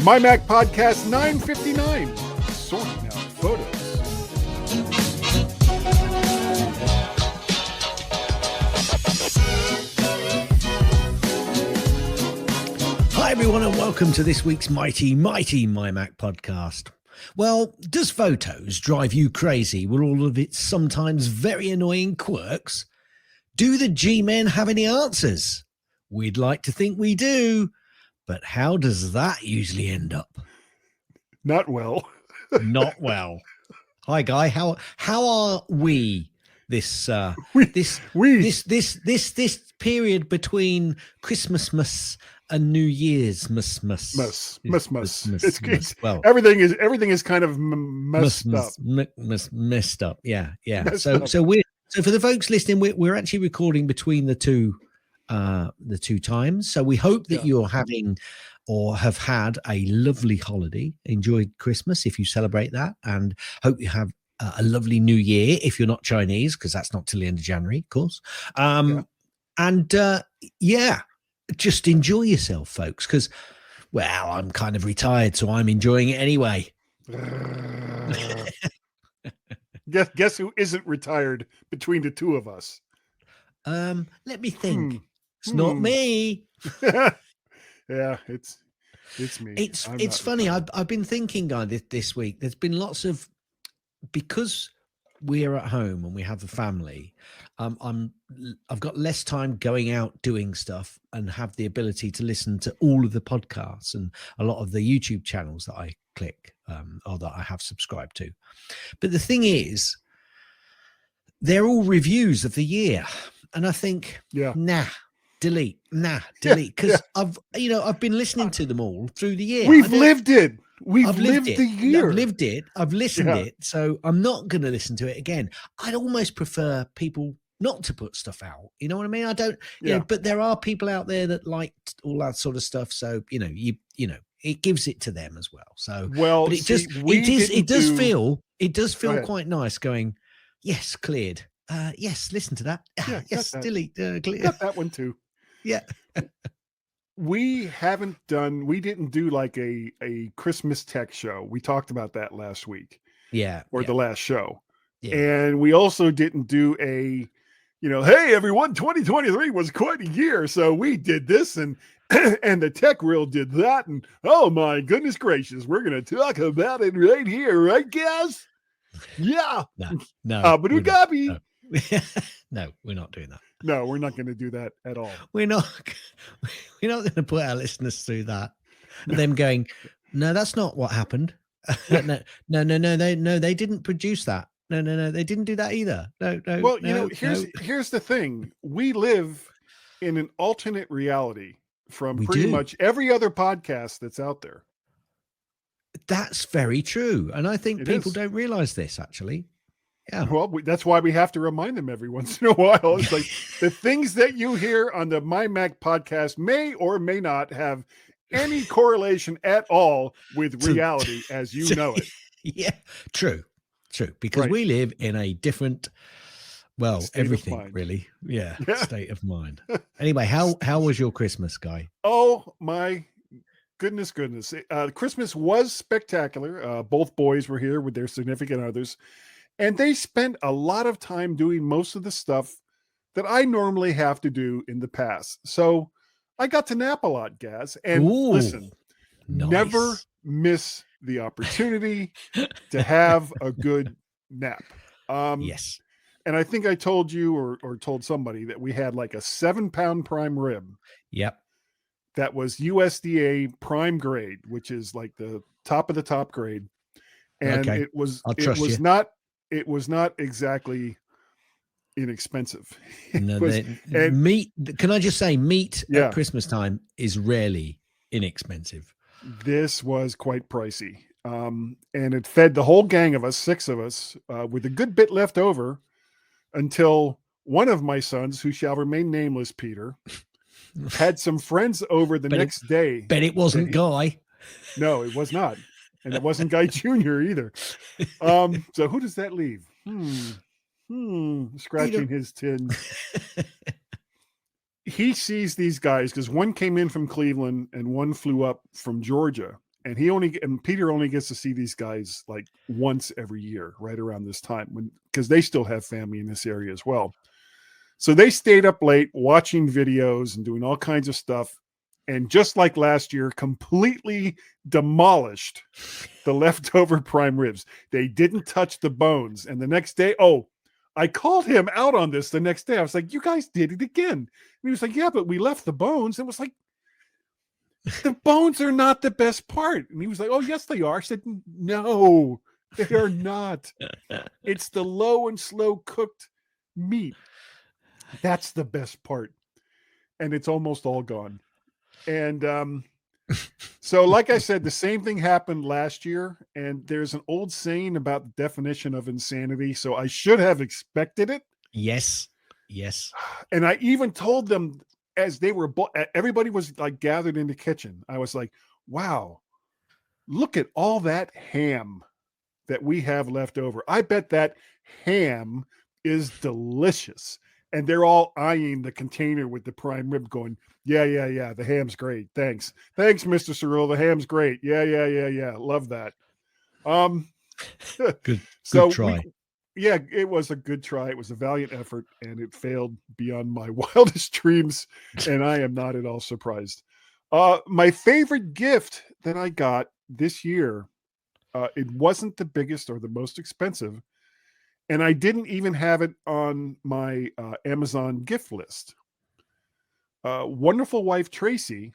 MyMac Podcast 959, sorting out photos. Hi everyone and welcome to this week's mighty MyMac Podcast. Well, does photos drive you crazy with all of its sometimes very annoying quirks? Do the GMen have any answers? We'd like to think we do, but how does that usually end up? Not well. Not well. Hi Guy, how are we this period between Christmas and New Year's Well, everything is kind of messed up. Yeah. So for the folks listening, we're actually recording between the two times. So we hope that you're having or have had a lovely holiday, enjoyed Christmas if you celebrate that, and hope you have a lovely New Year if you're not Chinese, because that's not till the end of January, of course. Just enjoy yourself, folks, because, well, I'm kind of retired, so I'm enjoying it anyway. Guess who isn't retired between the two of us? Let me think. It's not me. Yeah, it's me. It's funny. I've been thinking, Guy, this week. There's been lots of, because we're at home and we have a family. I've got less time going out doing stuff and have the ability to listen to all of the podcasts and a lot of the YouTube channels that I click or that I have subscribed to. But the thing is, they're all reviews of the year, and I think, delete, because I've been listening to them all through the year. We've lived it. I've lived the year. I've lived it. I've listened it. So I'm not going to listen to it again. I'd almost prefer people not to put stuff out. You know what I mean? I don't, but there are people out there that like all that sort of stuff. So, it gives it to them as well. So, but it does feel quite nice going, yes, cleared. Yes, listen to that. Yes, delete. Clear. Got that one too. Yeah. We didn't do like a Christmas tech show. We talked about that last week. Yeah. The last show. Yeah. And we also didn't do a, hey everyone, 2023 was quite a year. So we did this and the tech reel did that. And oh my goodness gracious, we're going to talk about it right here, right guys? Yeah. No. No, we're not doing that. No, we're not going to do that at all. We're not going to put our listeners through that. And them going, no, that's not what happened. No, they didn't produce that. No, they didn't do that either. No. Well, here's the thing. We live in an alternate reality from much every other podcast that's out there. That's very true. And I think people don't realize this, actually. Yeah. Well, that's why we have to remind them every once in a while. It's like the things that you hear on the MyMac podcast may or may not have any correlation at all with reality as you know it. Yeah, true. Because we live in a different, everything really. Yeah, state of mind. Anyway, how was your Christmas, Guy? Oh, my goodness. Christmas was spectacular. Both boys were here with their significant others. And they spent a lot of time doing most of the stuff that I normally have to do in the past. So I got to nap a lot, Gaz. And listen, never miss the opportunity to have a good nap. Yes. And I think I told you or told somebody that we had like a 7-pound prime rib. Yep. That was USDA prime grade, which is like the top of the top grade. And it was not exactly inexpensive. Meat. Can I just say, meat at Christmas time is rarely inexpensive. This was quite pricey. And it fed the whole gang of us, 6 of us, with a good bit left over until one of my sons, who shall remain nameless, Peter, had some friends over the next day. But it wasn't Guy. No, it was not. And it wasn't Guy Jr. either. So who does that leave? Scratching his tin. He sees these guys because one came in from Cleveland and one flew up from Georgia. and Peter only gets to see these guys like once every year, right around this time, because they still have family in this area as well. So they stayed up late watching videos and doing all kinds of stuff. And just like last year, completely demolished the leftover prime ribs. They didn't touch the bones. And the next day, I called him out on this the next day. I was like, you guys did it again. And he was like, yeah, but we left the bones. It was like, the bones are not the best part. And he was like, oh, yes, they are. I said, no, they are not. It's the low and slow cooked meat. That's the best part. And it's almost all gone. And so, like I said, the same thing happened last year. And there's an old saying about the definition of insanity. So I should have expected it. Yes. And I even told them as they were, everybody was like gathered in the kitchen. I was like, wow, look at all that ham that we have left over. I bet that ham is delicious. And they're all eyeing the container with the prime rib going, yeah. The ham's great. Thanks, Mr. Cyril. The ham's great. Yeah. Love that. Good So try. It was a good try. It was a valiant effort, and it failed beyond my wildest dreams. And I am not at all surprised. My favorite gift that I got this year, it wasn't the biggest or the most expensive. And I didn't even have it on my Amazon gift list. Wonderful wife Tracy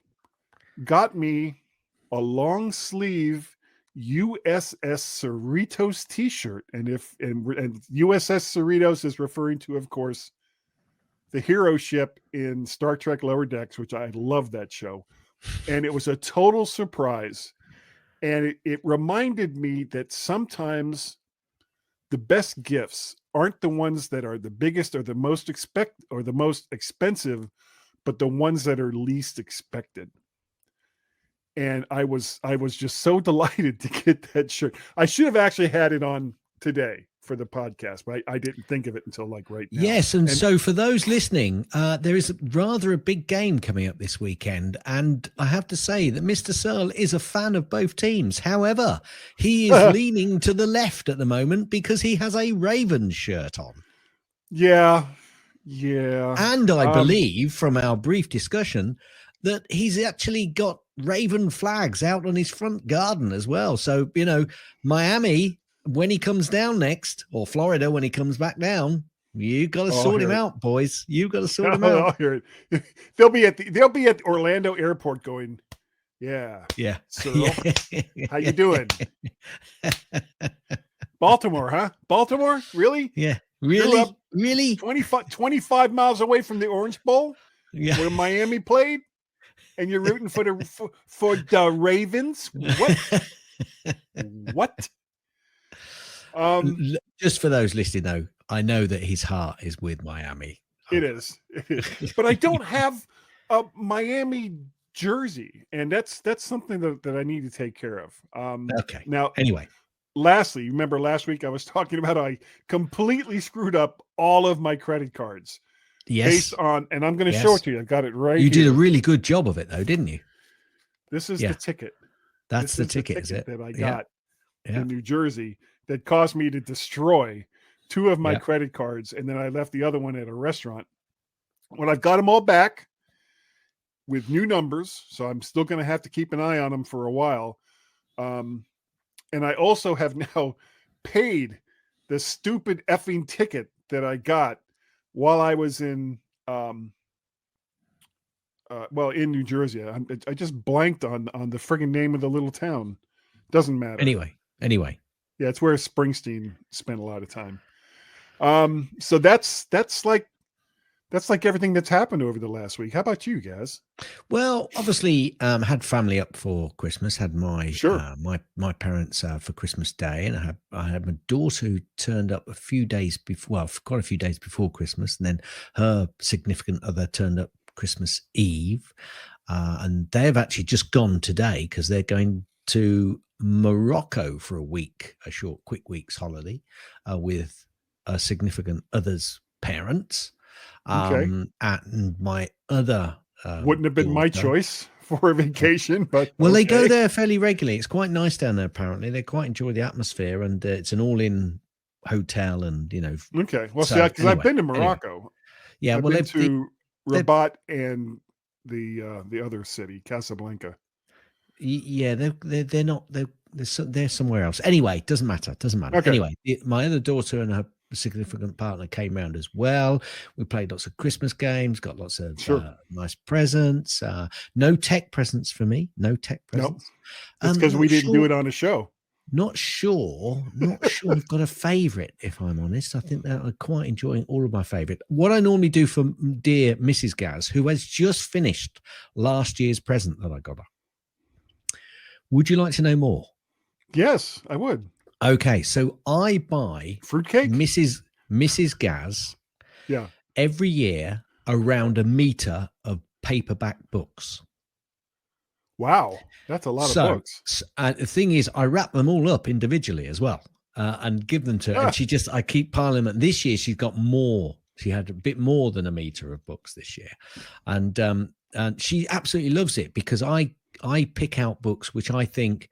got me a long sleeve USS Cerritos t-shirt. And USS Cerritos is referring to, of course, the hero ship in Star Trek Lower Decks, which I love that show. And it was a total surprise. And it reminded me that sometimes the best gifts aren't the ones that are the biggest or the most expensive, but the ones that are least expected. And I was just so delighted to get that shirt. I should have actually had it on today for the podcast, but I didn't think of it until like right now. Yes, and so for those listening, there is rather a big game coming up this weekend, and I have to say that Mr. Searle is a fan of both teams. However, he is leaning to the left at the moment because he has a Ravens shirt on. Yeah. And I believe from our brief discussion that he's actually got Raven flags out on his front garden as well. So, Miami, when he comes down next, or Florida when he comes back down, you got to sort him out, boys. You got to sort him out. I'll hear it. They'll be at Orlando Airport going, yeah. So how you doing? Baltimore, huh? Baltimore? Really? Yeah. Really? 25 miles away from the Orange Bowl, where Miami played, and you're rooting for the Ravens? What? Just for those listening, though, I know that his heart is with Miami. It is. But I don't have a Miami jersey, and that's something that I need to take care of. Okay. Now, anyway, lastly, remember last week I was talking about I completely screwed up all of my credit cards. Yes. Based on, and I'm going to show it to you. I've got it right here. You did a really good job of it, though, didn't you? This is the ticket. That's the ticket, is it? That I got in New Jersey that caused me to destroy 2 of my credit cards, and then I left the other one at a restaurant. When I've got them all back with new numbers, so I'm still going to have to keep an eye on them for a while. And I also have now paid the stupid effing ticket that I got while I was in in New Jersey. I just blanked on the friggin' name of the little town. Doesn't matter. Anyway. Yeah, it's where Springsteen spent a lot of time. So that's like everything that's happened over the last week. How about you, Gaz? Well, obviously, had family up for Christmas. Had my my parents for Christmas Day, and I had my daughter who turned up a few days before. Well, quite a few days before Christmas, and then her significant other turned up Christmas Eve, and they've actually just gone today because they're going to Morocco for a week, a short, quick week's holiday with a significant other's parents. Okay. And my other wouldn't have been my daughter. choice for a vacation, but Well, they go okay. there fairly regularly. It's quite nice down there, apparently. They quite enjoy the atmosphere, and it's an all-in hotel, and Okay. Well, see, So because I've been to anyway, Morocco. yeah. I've Well, been to they've Rabat and the other city, Casablanca. yeah, they're not they're somewhere else. Anyway, doesn't matter. Doesn't matter. Okay. Anyway, my other daughter and her significant partner came round as well. We played lots of Christmas games, got lots of Sure. nice presents. No tech presents for me. No tech No, presents. that's because we didn't do it on a show. Not sure. I've got a favorite, if I'm honest. I think that I'm quite enjoying all of my favorite. What I normally do for dear Mrs. Gaz, who has just finished last year's present that I got her. Would you like to know more? Yes, I would. Okay, so I buy Fruitcake? Mrs. Gaz Yeah. every year around 1 meter of paperback books. Wow. That's a lot of books. And the thing is, I wrap them all up individually as well, and give them to her. And I keep piling them. And this year she's got more. She had a bit more than 1 meter of books this year. And she absolutely loves it because I pick out books which I think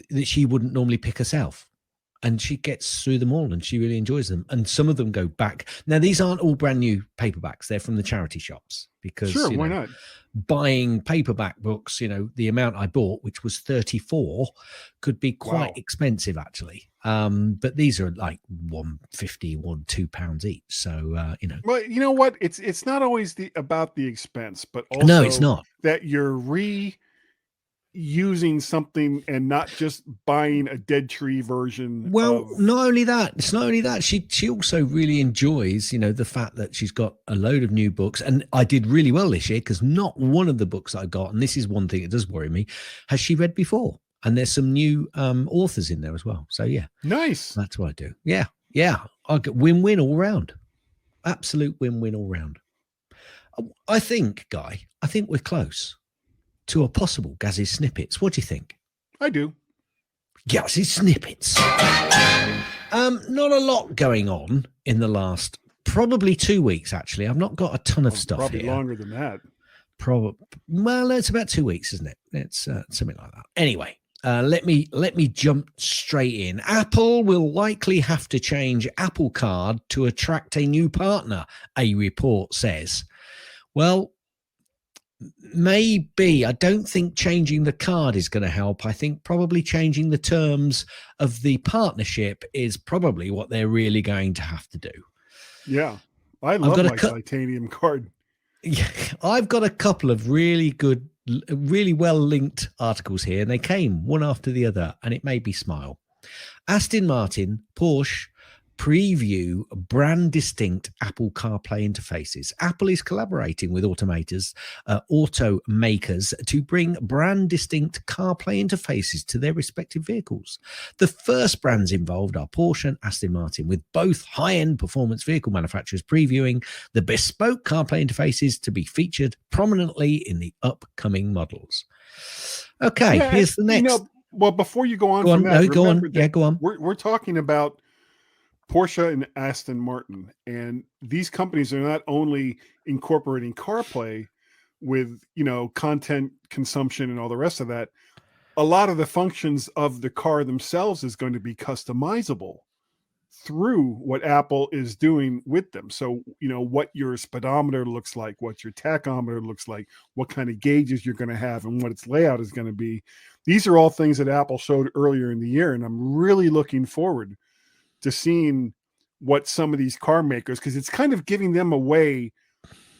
that she wouldn't normally pick herself. And she gets through them all and she really enjoys them. And some of them go back. Now, these aren't all brand new paperbacks. They're from the charity shops because why not? Buying paperback books, the amount I bought, which was 34, could be quite expensive actually. But these are like £1.50, £2 each. So, Well, you know what? It's not always about the expense, but also no, it's not. That you're using something and not just buying a dead tree version. Well, not only that, it's not only that. She also really enjoys, the fact that she's got a load of new books. And I did really well this year because not one of the books I got, and this is one thing that does worry me, has she read before. And there's some new authors in there as well. So yeah. Nice. That's what I do. Yeah. Yeah. I get win-win all round. Absolute win-win all round. I think, Guy, we're close to a possible Gazzy Snippets. What do you think? I do. Gazzy Snippets. Not a lot going on in the last probably 2 weeks, actually. I've not got a ton of stuff probably here. Longer than that. Well, it's about 2 weeks, isn't it? It's something like that. Anyway, let me jump straight in. Apple will likely have to change Apple Card to attract a new partner, a report says. Well, maybe. I don't think changing the card is going to help. I think probably changing the terms of the partnership is probably what they're really going to have to do. Yeah. I love my titanium card. Yeah, I've got a couple of really good, really well linked articles here, and they came one after the other, and it made me smile. Aston Martin, Porsche preview brand distinct Apple CarPlay interfaces. Apple is collaborating with automakers to bring brand distinct CarPlay interfaces to their respective vehicles. The first brands involved are Porsche and Aston Martin, with both high-end performance vehicle manufacturers previewing the bespoke CarPlay interfaces to be featured prominently in the upcoming models. Okay, here's the next. Well, before you go on, go on. Yeah, go on. We're talking about Porsche and Aston Martin, and these companies are not only incorporating CarPlay with, content consumption and all the rest of that. A lot of the functions of the car themselves is going to be customizable through what Apple is doing with them. So, what your speedometer looks like, what your tachometer looks like, what kind of gauges you're going to have, and what its layout is going to be. These are all things that Apple showed earlier in the year, and I'm really looking forward to seeing what some of these car makers, because it's kind of giving them a way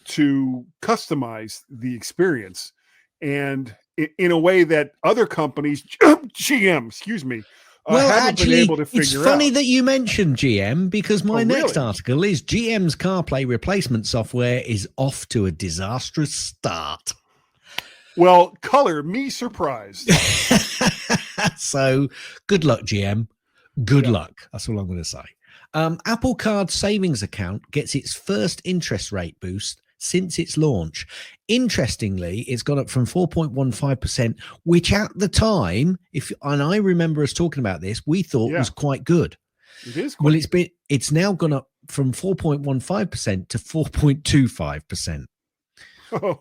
to customize the experience, and in a way that other companies, GM, excuse me, haven't been able to figure out. It's funny that you mentioned GM, because my next article is GM's CarPlay replacement software is off to a disastrous start. Well, color me surprised. So good luck, GM. Good luck. That's all I'm going to say. Apple Card savings account gets its first interest rate boost since its launch. Interestingly, it's gone up from 4.15%, which at the time, and I remember us talking about this, we thought was quite good. It is. Well, it's now gone up from 4.15% to 4.25%. Oh,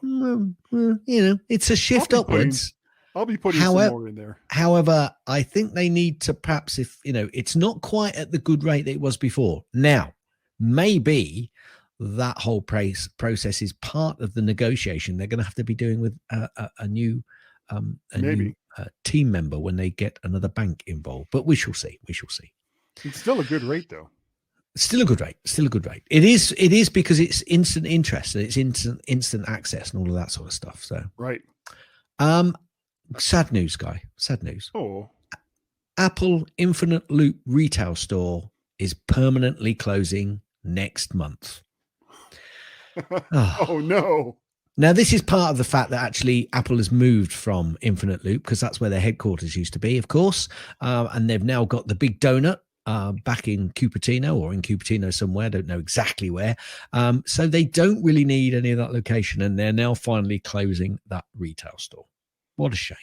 it's a shift upwards. I'll be putting some more in there. However, I think they need to perhaps, if it's not quite at the good rate that it was before. Now, maybe that whole process is part of the negotiation they're going to have to be doing with a new team member when they get another bank involved. But we shall see. We shall see. It's still a good rate, though. Still a good rate. Still a good rate. It is because it's instant interest and it's instant access and all of that sort of stuff. So right. Sad news, Guy. Sad news. Oh. Apple Infinite Loop retail store is permanently closing next month. Oh no. Now, this is part of the fact that actually Apple has moved from Infinite Loop because that's where their headquarters used to be, of course. And they've now got the big donut back in Cupertino or in Cupertino somewhere. I don't know exactly where. So they don't really need any of that location. And they're now finally closing that retail store. What a shame.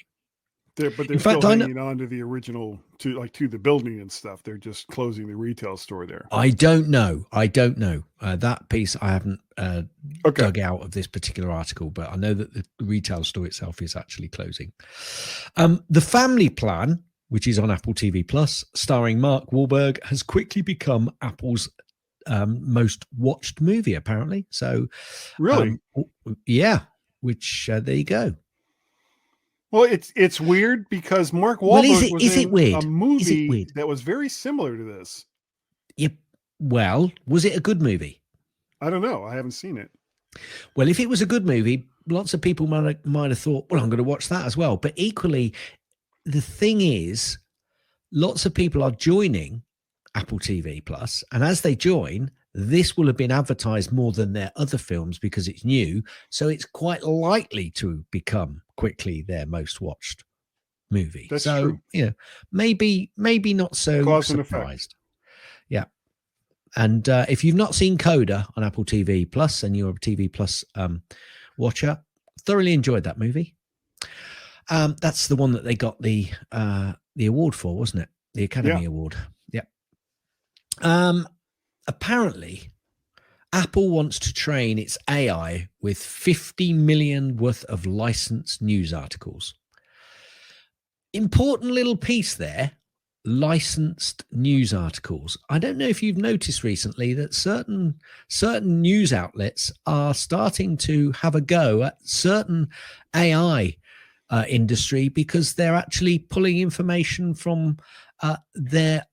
But they're still hanging on to the original, to the building and stuff. They're just closing the retail store there. I don't know. That piece I haven't dug out of this particular article, but I know that the retail store itself is actually closing. The Family Plan, which is on Apple TV Plus, starring Mark Wahlberg, has quickly become Apple's most watched movie, apparently. So, really, yeah. Which there you go. Well, it's weird because Mark Wahlberg was in a movie that was very similar to this. Yeah. Well, was it a good movie? I don't know. I haven't seen it. Well, if it was a good movie, lots of people might have thought, well, I'm going to watch that as well. But equally, the thing is, lots of people are joining Apple TV Plus, and as they join, this will have been advertised more than their other films because it's new. So it's quite likely to become quickly their most watched movie. That's true. Maybe not so Cause and surprised. Yeah. And if you've not seen Coda on Apple TV Plus and you're a TV Plus watcher, thoroughly enjoyed that movie. That's the one that they got the award for, wasn't it? The Academy Award. Yeah. Apparently, Apple wants to train its AI with 50 million worth of licensed news articles. Important little piece there, licensed news articles. I don't know if you've noticed recently that certain news outlets are starting to have a go at certain AI industry because they're actually pulling information from their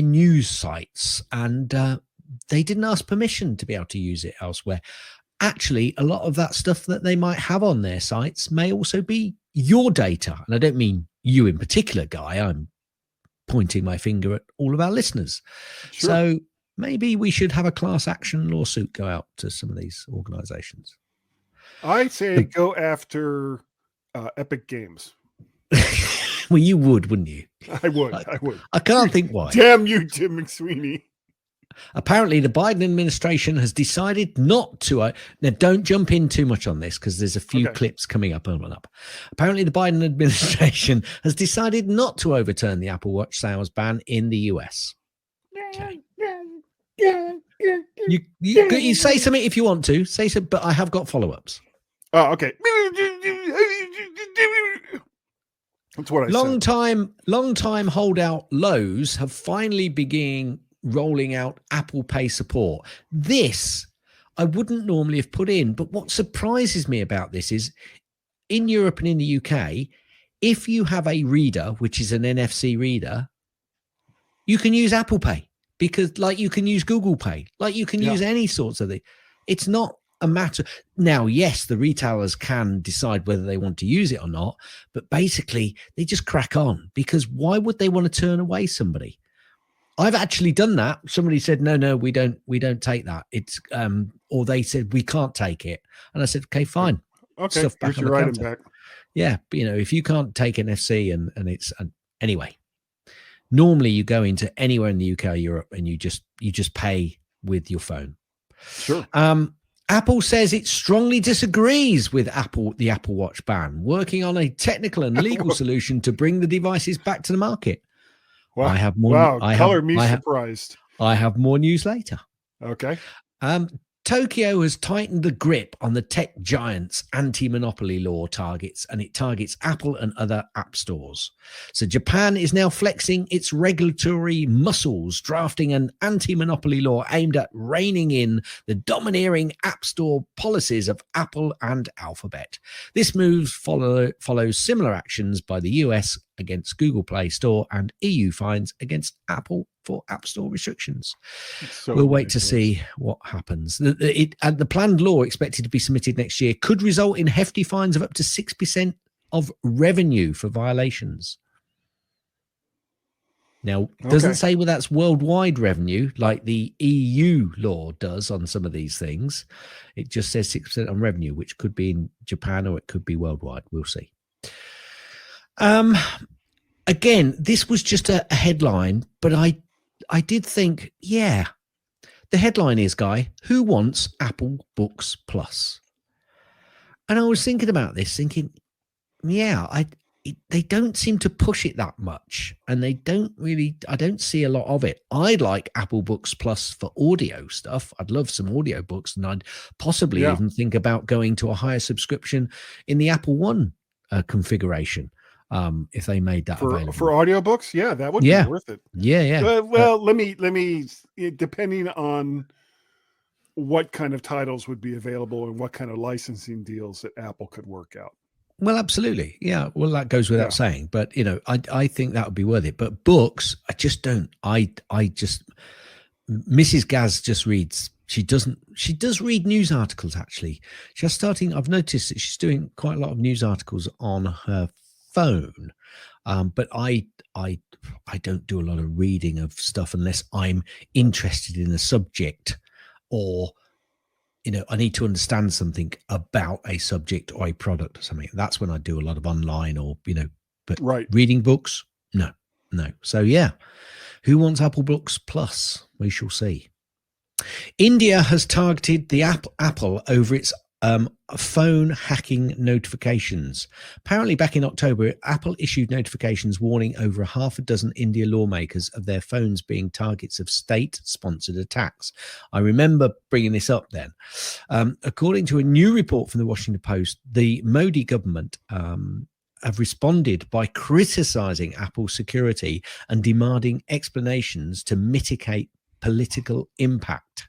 news sites, and they didn't ask permission to be able to use it elsewhere. Actually, a lot of that stuff that they might have on their sites may also be your data. And I don't mean you in particular, Guy. I'm pointing my finger at all of our listeners. Sure. So maybe we should have a class action lawsuit go out to some of these organizations. I say go after Epic Games. Well, you would, wouldn't you? I would. I can't think why. Damn you, Tim McSweeney. Apparently, the Biden administration has decided not to. Now, don't jump in too much on this because there's a few clips coming up. Apparently, the Biden administration has decided not to overturn the Apple Watch sales ban in the US. Okay. You say something if you want to. Say something, but I have got follow-ups. Oh, okay. That's what I said. Long time holdout Lowe's have finally begun rolling out Apple Pay support. This I wouldn't normally have put in, but what surprises me about this is in Europe and in the UK, if you have a reader, which is an NFC reader, you can use Apple Pay because like you can use Google Pay, like you can use any sorts of thing. It's not a matter. Now, yes, the retailers can decide whether they want to use it or not, but basically they just crack on because why would they want to turn away somebody? I've actually done that. Somebody said, no, we don't take that. It's, or they said, we can't take it. And I said, okay, fine. Okay. Stuff back on the counter. Back. Yeah. But, if you can't take NFC and it's, anyway, normally you go into anywhere in the UK or Europe and you just pay with your phone. Sure. Apple says it strongly disagrees with the Apple Watch ban, working on a technical and legal solution to bring the devices back to the market. Wow. I have more. Wow. Color me surprised. I have more news later. Okay. Tokyo has tightened the grip on the tech giant's anti-monopoly law targets, and it targets Apple and other app stores. So Japan is now flexing its regulatory muscles, drafting an anti-monopoly law aimed at reining in the domineering app store policies of Apple and Alphabet. This move follows similar actions by the US against Google Play Store and EU fines against Apple for App Store restrictions. So we'll wait to ridiculous. see what happens. The planned law, expected to be submitted next year, could result in hefty fines of up to 6% of revenue for violations. Now, it doesn't say whether that's worldwide revenue like the EU law does on some of these things. It just says 6% on revenue, which could be in Japan or it could be worldwide. We'll see. Again, this was just a headline, but I did think, yeah, the headline is, Guy, who wants Apple Books Plus? And I was thinking about this, thinking, yeah, they don't seem to push it that much, and I don't see a lot of it. I'd like Apple Books Plus for audio stuff. I'd love some audio books, and I'd possibly even think about going to a higher subscription in the Apple One configuration. If they made that available for audiobooks, yeah, that would be worth it. Yeah. Well, let me, depending on what kind of titles would be available and what kind of licensing deals that Apple could work out. Well, absolutely. Yeah. Well, that goes without saying, but I think that would be worth it. But books, I just don't. Mrs. Gaz just reads. She does read news articles, actually. I've noticed that she's doing quite a lot of news articles on her phone, but I don't do a lot of reading of stuff unless I'm interested in a subject, or I need to understand something about a subject or a product or something. That's when I do a lot of online, or but reading books, no. So yeah, who wants Apple Books Plus? We shall see. India has targeted the Apple over its phone hacking notifications. Apparently, back in October, Apple issued notifications warning over half a dozen India lawmakers of their phones being targets of state-sponsored attacks. I remember bringing this up then. According to a new report from the Washington Post, the Modi government have responded by criticizing Apple's security and demanding explanations to mitigate political impact.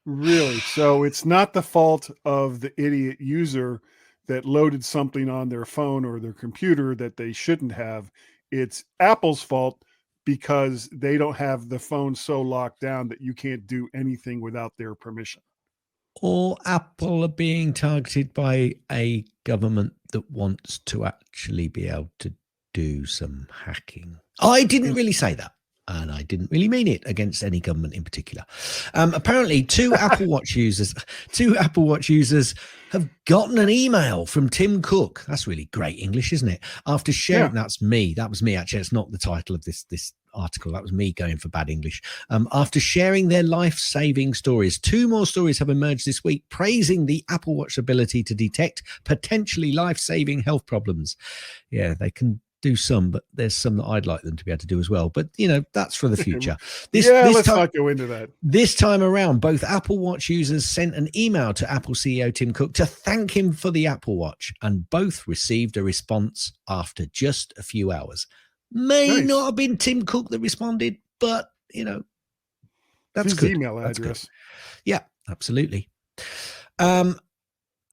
Really? So it's not the fault of the idiot user that loaded something on their phone or their computer that they shouldn't have. It's Apple's fault because they don't have the phone so locked down that you can't do anything without their permission. Or Apple are being targeted by a government that wants to actually be able to do some hacking. I didn't really say that. And I didn't really mean it against any government in particular. Apparently, two Apple Watch users have gotten an email from Tim Cook. That's really great English, isn't it? After sharing, that was me, actually. It's not the title of this article. That was me going for bad English. After sharing their life-saving stories, two more stories have emerged this week praising the Apple Watch ability to detect potentially life-saving health problems. Yeah, they can do some, but there's some that I'd like them to be able to do as well. But that's for the future. Let's not go into that. This time around, both Apple Watch users sent an email to Apple CEO Tim Cook to thank him for the Apple Watch, and both received a response after just a few hours. May not have been Tim Cook that responded, but that's his good. Email address. Good. Yeah, absolutely.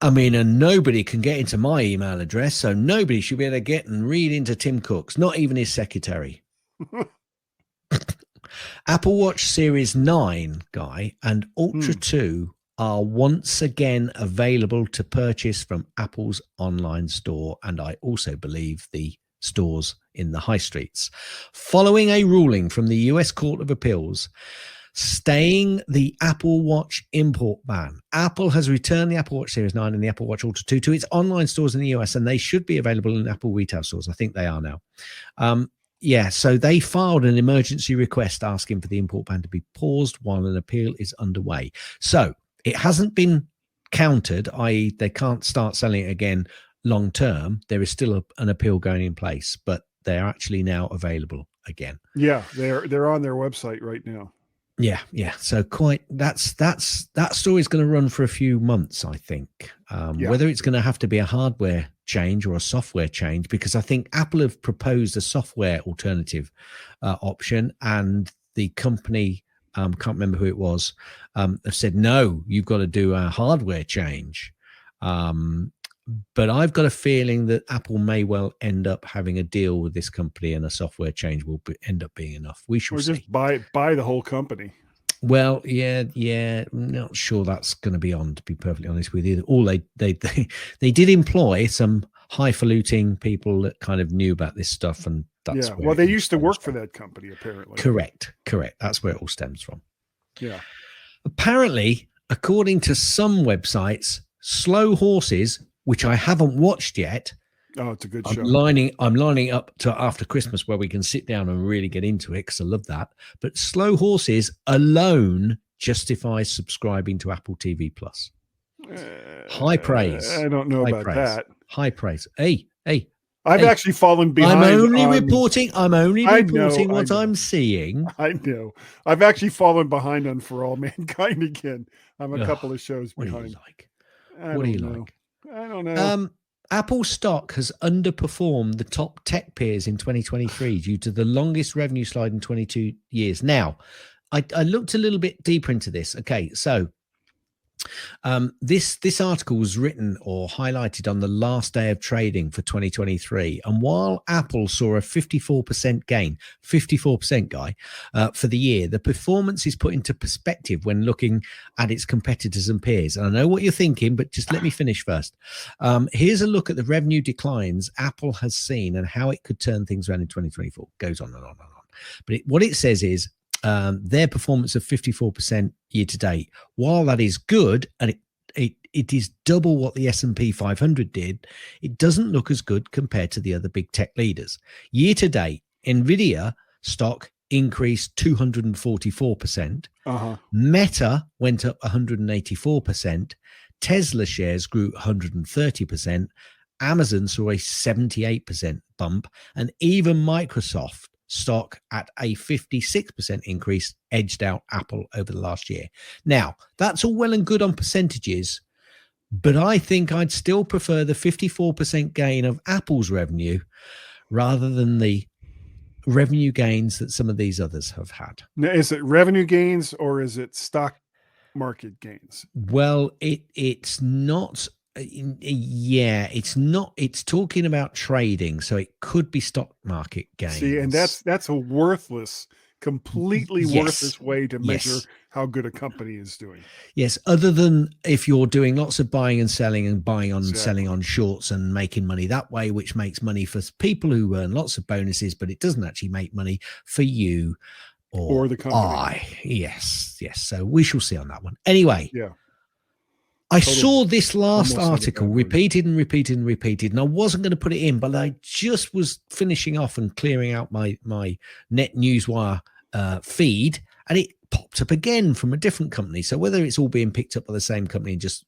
And nobody can get into my email address, so nobody should be able to get and read into Tim Cook's, not even his secretary. Apple Watch Series 9, Guy, and Ultra 2 are once again available to purchase from Apple's online store, and I also believe the stores in the high streets. Following a ruling from the US Court of Appeals staying the Apple Watch import ban, Apple has returned the Apple Watch Series 9 and the Apple Watch Ultra 2 to its online stores in the US, and they should be available in Apple retail stores. I think they are now. So they filed an emergency request asking for the import ban to be paused while an appeal is underway. So it hasn't been countered, i.e. they can't start selling it again long term. There is still an appeal going in place, but they're actually now available again. Yeah, they're on their website right now. Yeah. So that story's going to run for a few months, I think. Yeah. Whether it's going to have to be a hardware change or a software change, because I think Apple have proposed a software alternative option, and the company, can't remember who it was, have said no, you've got to do a hardware change. But I've got a feeling that Apple may well end up having a deal with this company, and a software change will end up being enough. We shall Or see. just buy the whole company. Well, yeah, I'm not sure that's going to be on, to be perfectly honest with you. All they did employ some highfalutin people that kind of knew about this stuff, and that's where Well, they it used to stems work for from. that company, apparently. Correct. That's where it all stems from. Yeah. Apparently, according to some websites, Slow Horses, which I haven't watched yet. Oh, it's a good I'm show. lining up to after Christmas where we can sit down and really get into it, because I love that. But Slow Horses alone justifies subscribing to Apple TV Plus. High praise. I don't know about that. High praise. Hey. I've actually fallen behind. I'm only reporting what know. I'm seeing. I know. I've actually fallen behind on For All Mankind again. I'm a couple of shows behind. What do you like? I don't know. Apple stock has underperformed the top tech peers in 2023 due to the longest revenue slide in 22 years. Now, I looked a little bit deeper into this. Okay, so this article was written or highlighted on the last day of trading for 2023, and while Apple saw a 54% gain, 54% guy, for the year, the performance is put into perspective when looking at its competitors and peers. And I know what you're thinking, but just let me finish first. Here's a look at the revenue declines Apple has seen and how it could turn things around in 2024. Goes on and on and on. But what it says is, their performance of 54% year to date, while that is good, and it is double what the S&P 500 did, it doesn't look as good compared to the other big tech leaders. Year to date, Nvidia stock increased 244%. Meta went up 184%. Tesla shares grew 130%. Amazon saw a 78% bump, and even Microsoft stock at a 56% increase edged out Apple over the last year. Now, that's all well and good on percentages, but I think I'd still prefer the 54% gain of Apple's revenue rather than the revenue gains that some of these others have had. Now, is it revenue gains or is it stock market gains? Well, it's not. Yeah, it's not. It's talking about trading, so it could be stock market gains. See, and that's a worthless, completely worthless way to measure how good a company is doing. Yes, other than if you're doing lots of buying and selling, and buying on and selling on shorts and making money that way, which makes money for people who earn lots of bonuses, but it doesn't actually make money for you or the company. Yes. So we shall see on that one. Anyway. Yeah. I saw this last article repeated, and I wasn't going to put it in, but I just was finishing off and clearing out my Net Newswire feed, and it popped up again from a different company. So whether it's all being picked up by the same company and just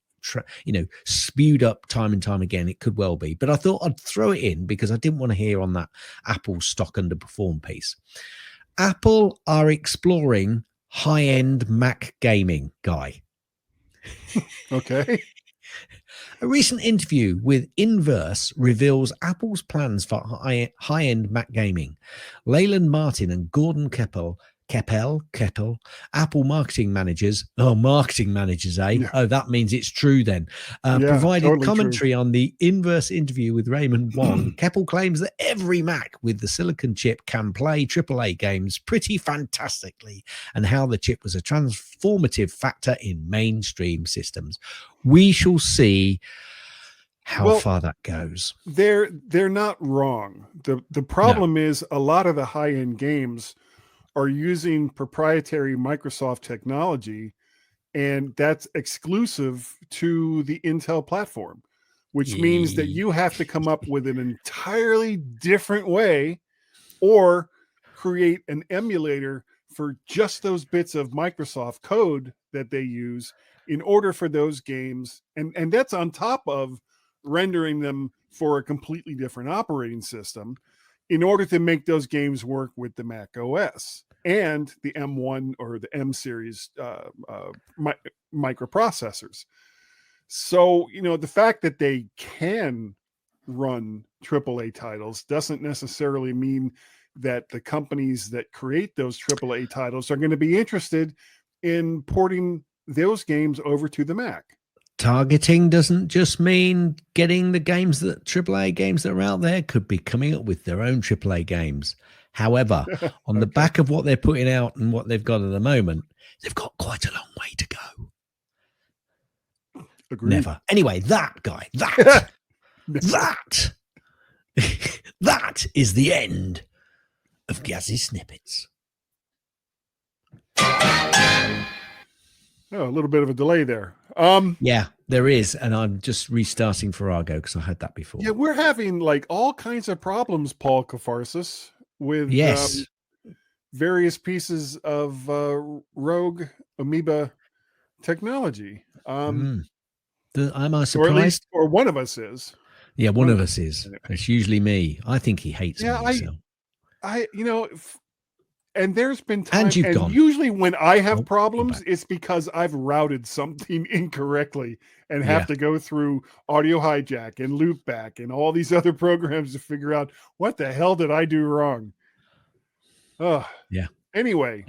spewed up time and time again, it could well be. But I thought I'd throw it in because I didn't want to hear on that Apple stock underperform piece. Apple are exploring high-end Mac gaming, guy. Okay. A recent interview with Inverse reveals Apple's plans for high-end Mac gaming. Leyland Martin and Gordon Keppel, Apple marketing managers. Oh, marketing managers, eh? Yeah. Oh, that means it's true then. Provided totally commentary on the Inverse interview with Raymond Wong. Keppel claims that every Mac with the silicon chip can play AAA games pretty fantastically, and how the chip was a transformative factor in mainstream systems. We shall see how far that goes. They're not wrong. The problem is a lot of the high-end games are using proprietary Microsoft technology, and that's exclusive to the Intel platform, which means that you have to come up with an entirely different way or create an emulator for just those bits of Microsoft code that they use in order for those games. And that's on top of rendering them for a completely different operating system in order to make those games work with the Mac OS. and the M1 or the M series microprocessors. So, the fact that they can run AAA titles doesn't necessarily mean that the companies that create those AAA titles are going to be interested in porting those games over to the Mac. Targeting doesn't just mean getting the games that AAA games that are out there, could be coming up with their own AAA games. However, on the back of what they're putting out and what they've got at the moment, they've got quite a long way to go. Agreed. Never. Anyway, that is the end of Gazzy Snippets. Oh, a little bit of a delay there. Yeah, there is, and I'm just restarting Farrago because I had that before. Yeah, we're having like all kinds of problems, Paul Kafarsis, with various pieces of Rogue Amoeba technology. Am I surprised? Or at least, or one of us is. Yeah, one of us is. Anyway. It's usually me. I think he hates me. And there's been times, and usually when I have problems, it's because I've routed something incorrectly and have to go through Audio Hijack and Loopback and all these other programs to figure out what the hell did I do wrong. Yeah. Anyway.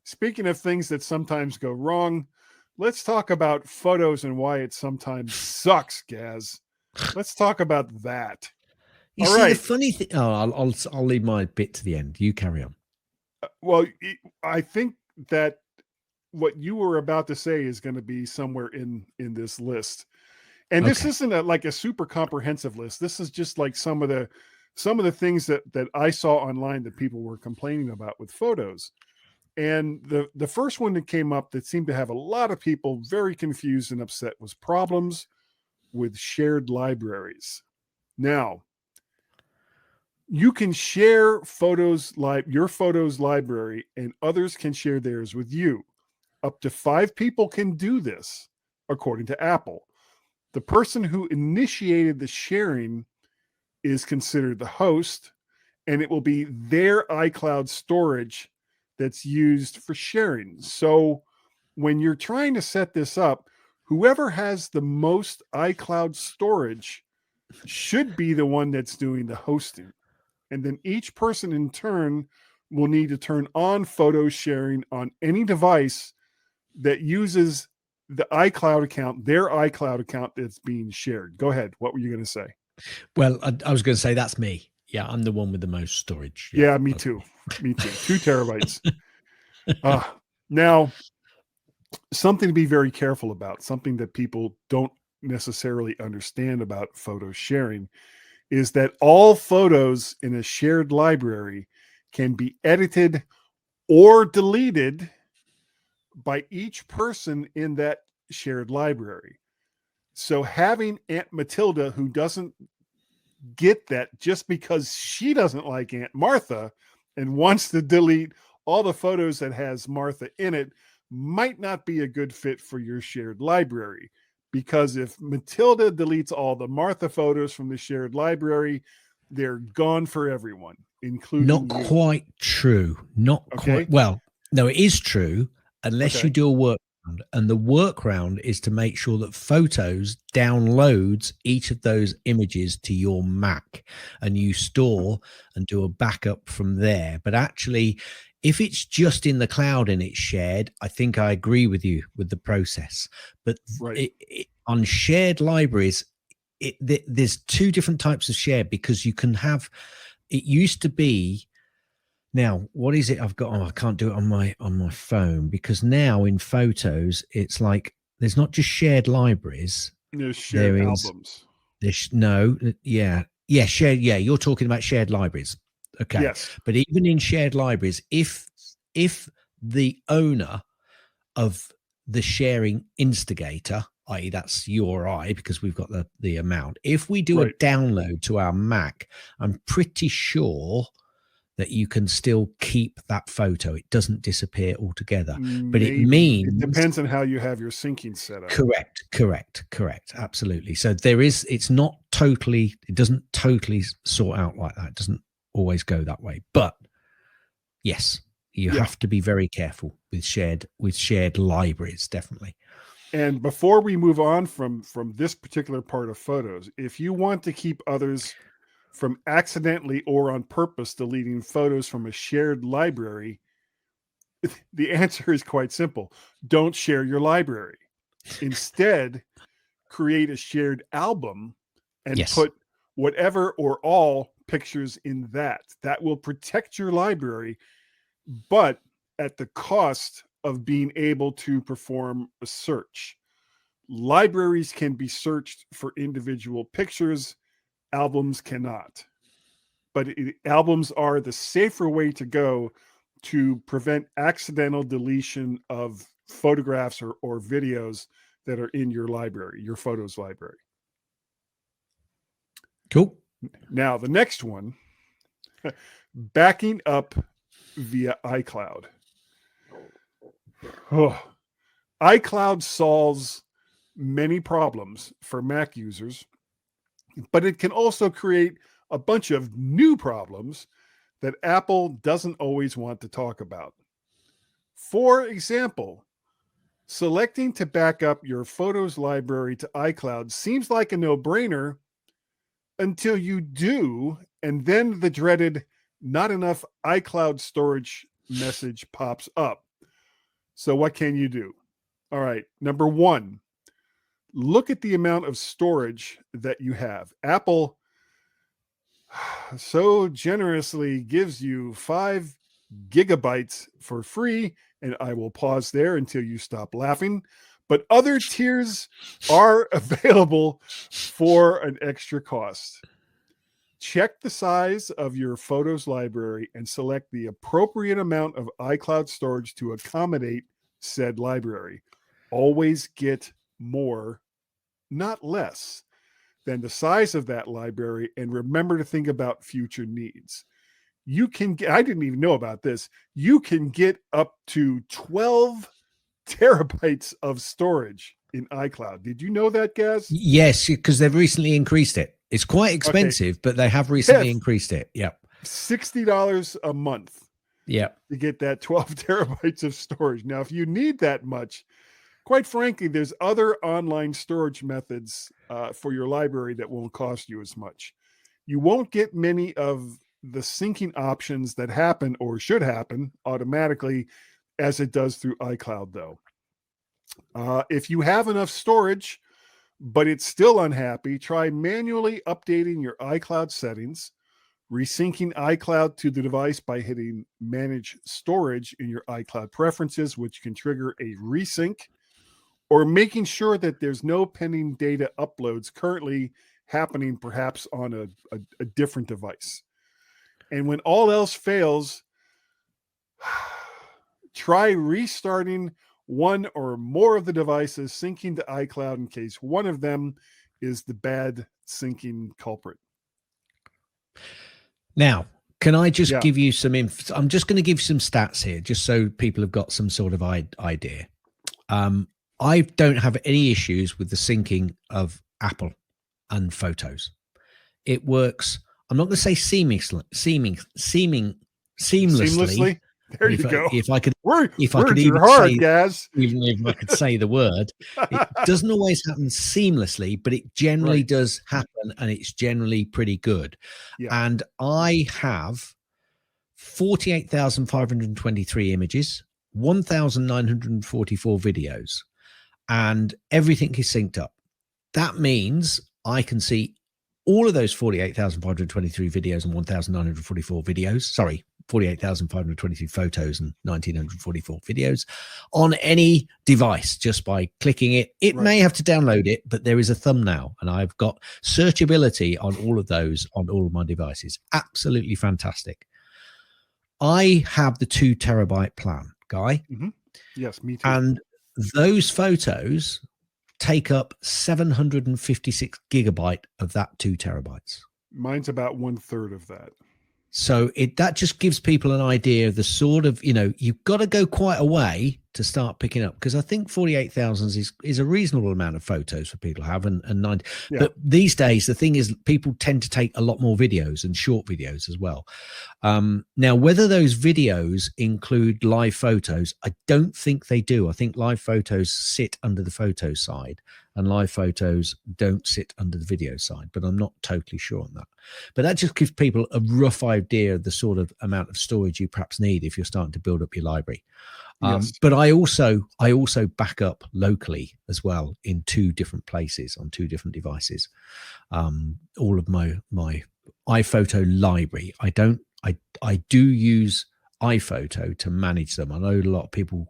Speaking of things that sometimes go wrong, let's talk about photos and why it sometimes sucks, Gaz. Let's talk about that. You all see, right. The funny thing. Oh, I'll leave my bit to the end. You carry on. Well, I think that what you were about to say is going to be somewhere in this list, and this isn't like a super comprehensive list. This is just like some of the things that I saw online that people were complaining about with photos. And the first one that came up that seemed to have a lot of people very confused and upset was problems with shared libraries. Now, you can share your photos library, and others can share theirs with you. Up to 5 people can do this, according to Apple. The person who initiated the sharing is considered the host, and it will be their iCloud storage that's used for sharing. So when you're trying to set this up, whoever has the most iCloud storage should be the one that's doing the hosting. And then each person in turn will need to turn on photo sharing on any device that uses the iCloud account, their iCloud account that's being shared. Go ahead. What were you going to say? Well, I was going to say that's me. Yeah, I'm the one with the most storage. Yeah, me too. Me too. 2 terabytes. Now, something to be very careful about, something that people don't necessarily understand about photo sharing, is that all photos in a shared library can be edited or deleted by each person in that shared library. So having Aunt Matilda, who doesn't get that just because she doesn't like Aunt Martha and wants to delete all the photos that has Martha in it, might not be a good fit for your shared library. Because if Matilda deletes all the Martha photos from the shared library, they're gone for everyone, including Not you. Quite true. Not quite. Well, no, it is true unless you do a workaround. And the workaround is to make sure that Photos downloads each of those images to your Mac, and you store and do a backup from there. But actually, if it's just in the cloud and it's shared, I think I agree with you with the process. But on shared libraries, there's 2 different types of shared, because you can have, it used to be, now what is it I've got? I can't do it on my phone, because now in Photos it's like there's not just shared libraries, there's shared albums. Shared. Yeah, you're talking about shared libraries. Okay. Yes. But even in shared libraries, if the owner of the sharing instigator, i.e. that's you or I, because we've got the amount, if we do a download to our Mac, I'm pretty sure that you can still keep that photo. It doesn't disappear altogether. But it means it depends on how you have your syncing set up. Correct. Absolutely. So it doesn't totally sort out like that. It doesn't always go that way. But Yes, you Yeah. have to be very careful with shared libraries, definitely. And before we move on from this particular part of photos, if you want to keep others from accidentally or on purpose deleting photos from a shared library, the answer is quite simple. Don't share your library. Instead, create a shared album and Yes. put whatever or all pictures in that. That will protect your library, but at the cost of being able to perform a search. Libraries can be searched for individual pictures, albums cannot. But albums are the safer way to go to prevent accidental deletion of photographs or videos that are in your library, your photos library. Cool. Now, the next one, backing up via iCloud. Oh, iCloud solves many problems for Mac users, but it can also create a bunch of new problems that Apple doesn't always want to talk about. For example, selecting to back up your photos library to iCloud seems like a no-brainer until you do, and then the dreaded "not enough iCloud storage" message pops up. So what can you do? All right, number one, look at the amount of storage that you have. Apple so generously gives you 5 gigabytes for free, and I will pause there until you stop laughing. But other tiers are available for an extra cost. Check the size of your photos library and select the appropriate amount of iCloud storage to accommodate said library. Always get more, not less, than the size of that library, and remember to think about future needs. You can get, I didn't even know about this, you can get up to 12 terabytes of storage in iCloud. Did you know that, Gaz? Yes, because they've recently increased it. It's quite expensive, but they have recently increased it. Yep. $60 a month. Yep. To get that 12 terabytes of storage. Now, if you need that much, quite frankly, there's other online storage methods for your library that won't cost you as much. You won't get many of the syncing options that happen or should happen automatically as it does through iCloud, though. If you have enough storage, but it's still unhappy, try manually updating your iCloud settings, resyncing iCloud to the device by hitting Manage Storage in your iCloud preferences, which can trigger a resync, or making sure that there's no pending data uploads currently happening perhaps on a different device. And when all else fails, try restarting one or more of the devices syncing to iCloud in case one of them is the bad syncing culprit. Now, can I just Yeah. give you some I'm just going to give you some stats here, just so people have got some sort of idea. I don't have any issues with the syncing of Apple and photos. It works. I'm not going to say seamlessly. There you go. If I could Words even are hard, say, Gaz. even if I could say the word, it doesn't always happen seamlessly, but it generally does happen, and it's generally pretty good. Yeah. And I have 48,523 images, 1,944 videos, and everything is synced up. That means I can see all of those 48,523 videos and 1,944 videos. Sorry, 48,523 photos and 1,944 videos on any device just by clicking it. It may have to download it, but there is a thumbnail, and I've got searchability on all of those on all of my devices. Absolutely fantastic. I have the 2 terabyte plan, Guy. Mm-hmm. Yes, me too. And those photos take up 756 gigabyte of that 2 terabytes. Mine's about 1/3 of that. So that just gives people an idea of the sort of, you've got to go quite a way to start picking up, because I think 48,000 is a reasonable amount of photos for people to have, and 90. Yeah. But these days, the thing is, people tend to take a lot more videos and short videos as well. Now, whether those videos include live photos, I don't think they do. I think live photos sit under the photo side, and live photos don't sit under the video side, but I'm not totally sure on that. But that just gives people a rough idea of the sort of amount of storage you perhaps need if you're starting to build up your library. Yes. But I also back up locally as well in 2 different places on 2 different devices. All of my iPhoto library. I do use iPhoto to manage them. I know a lot of people,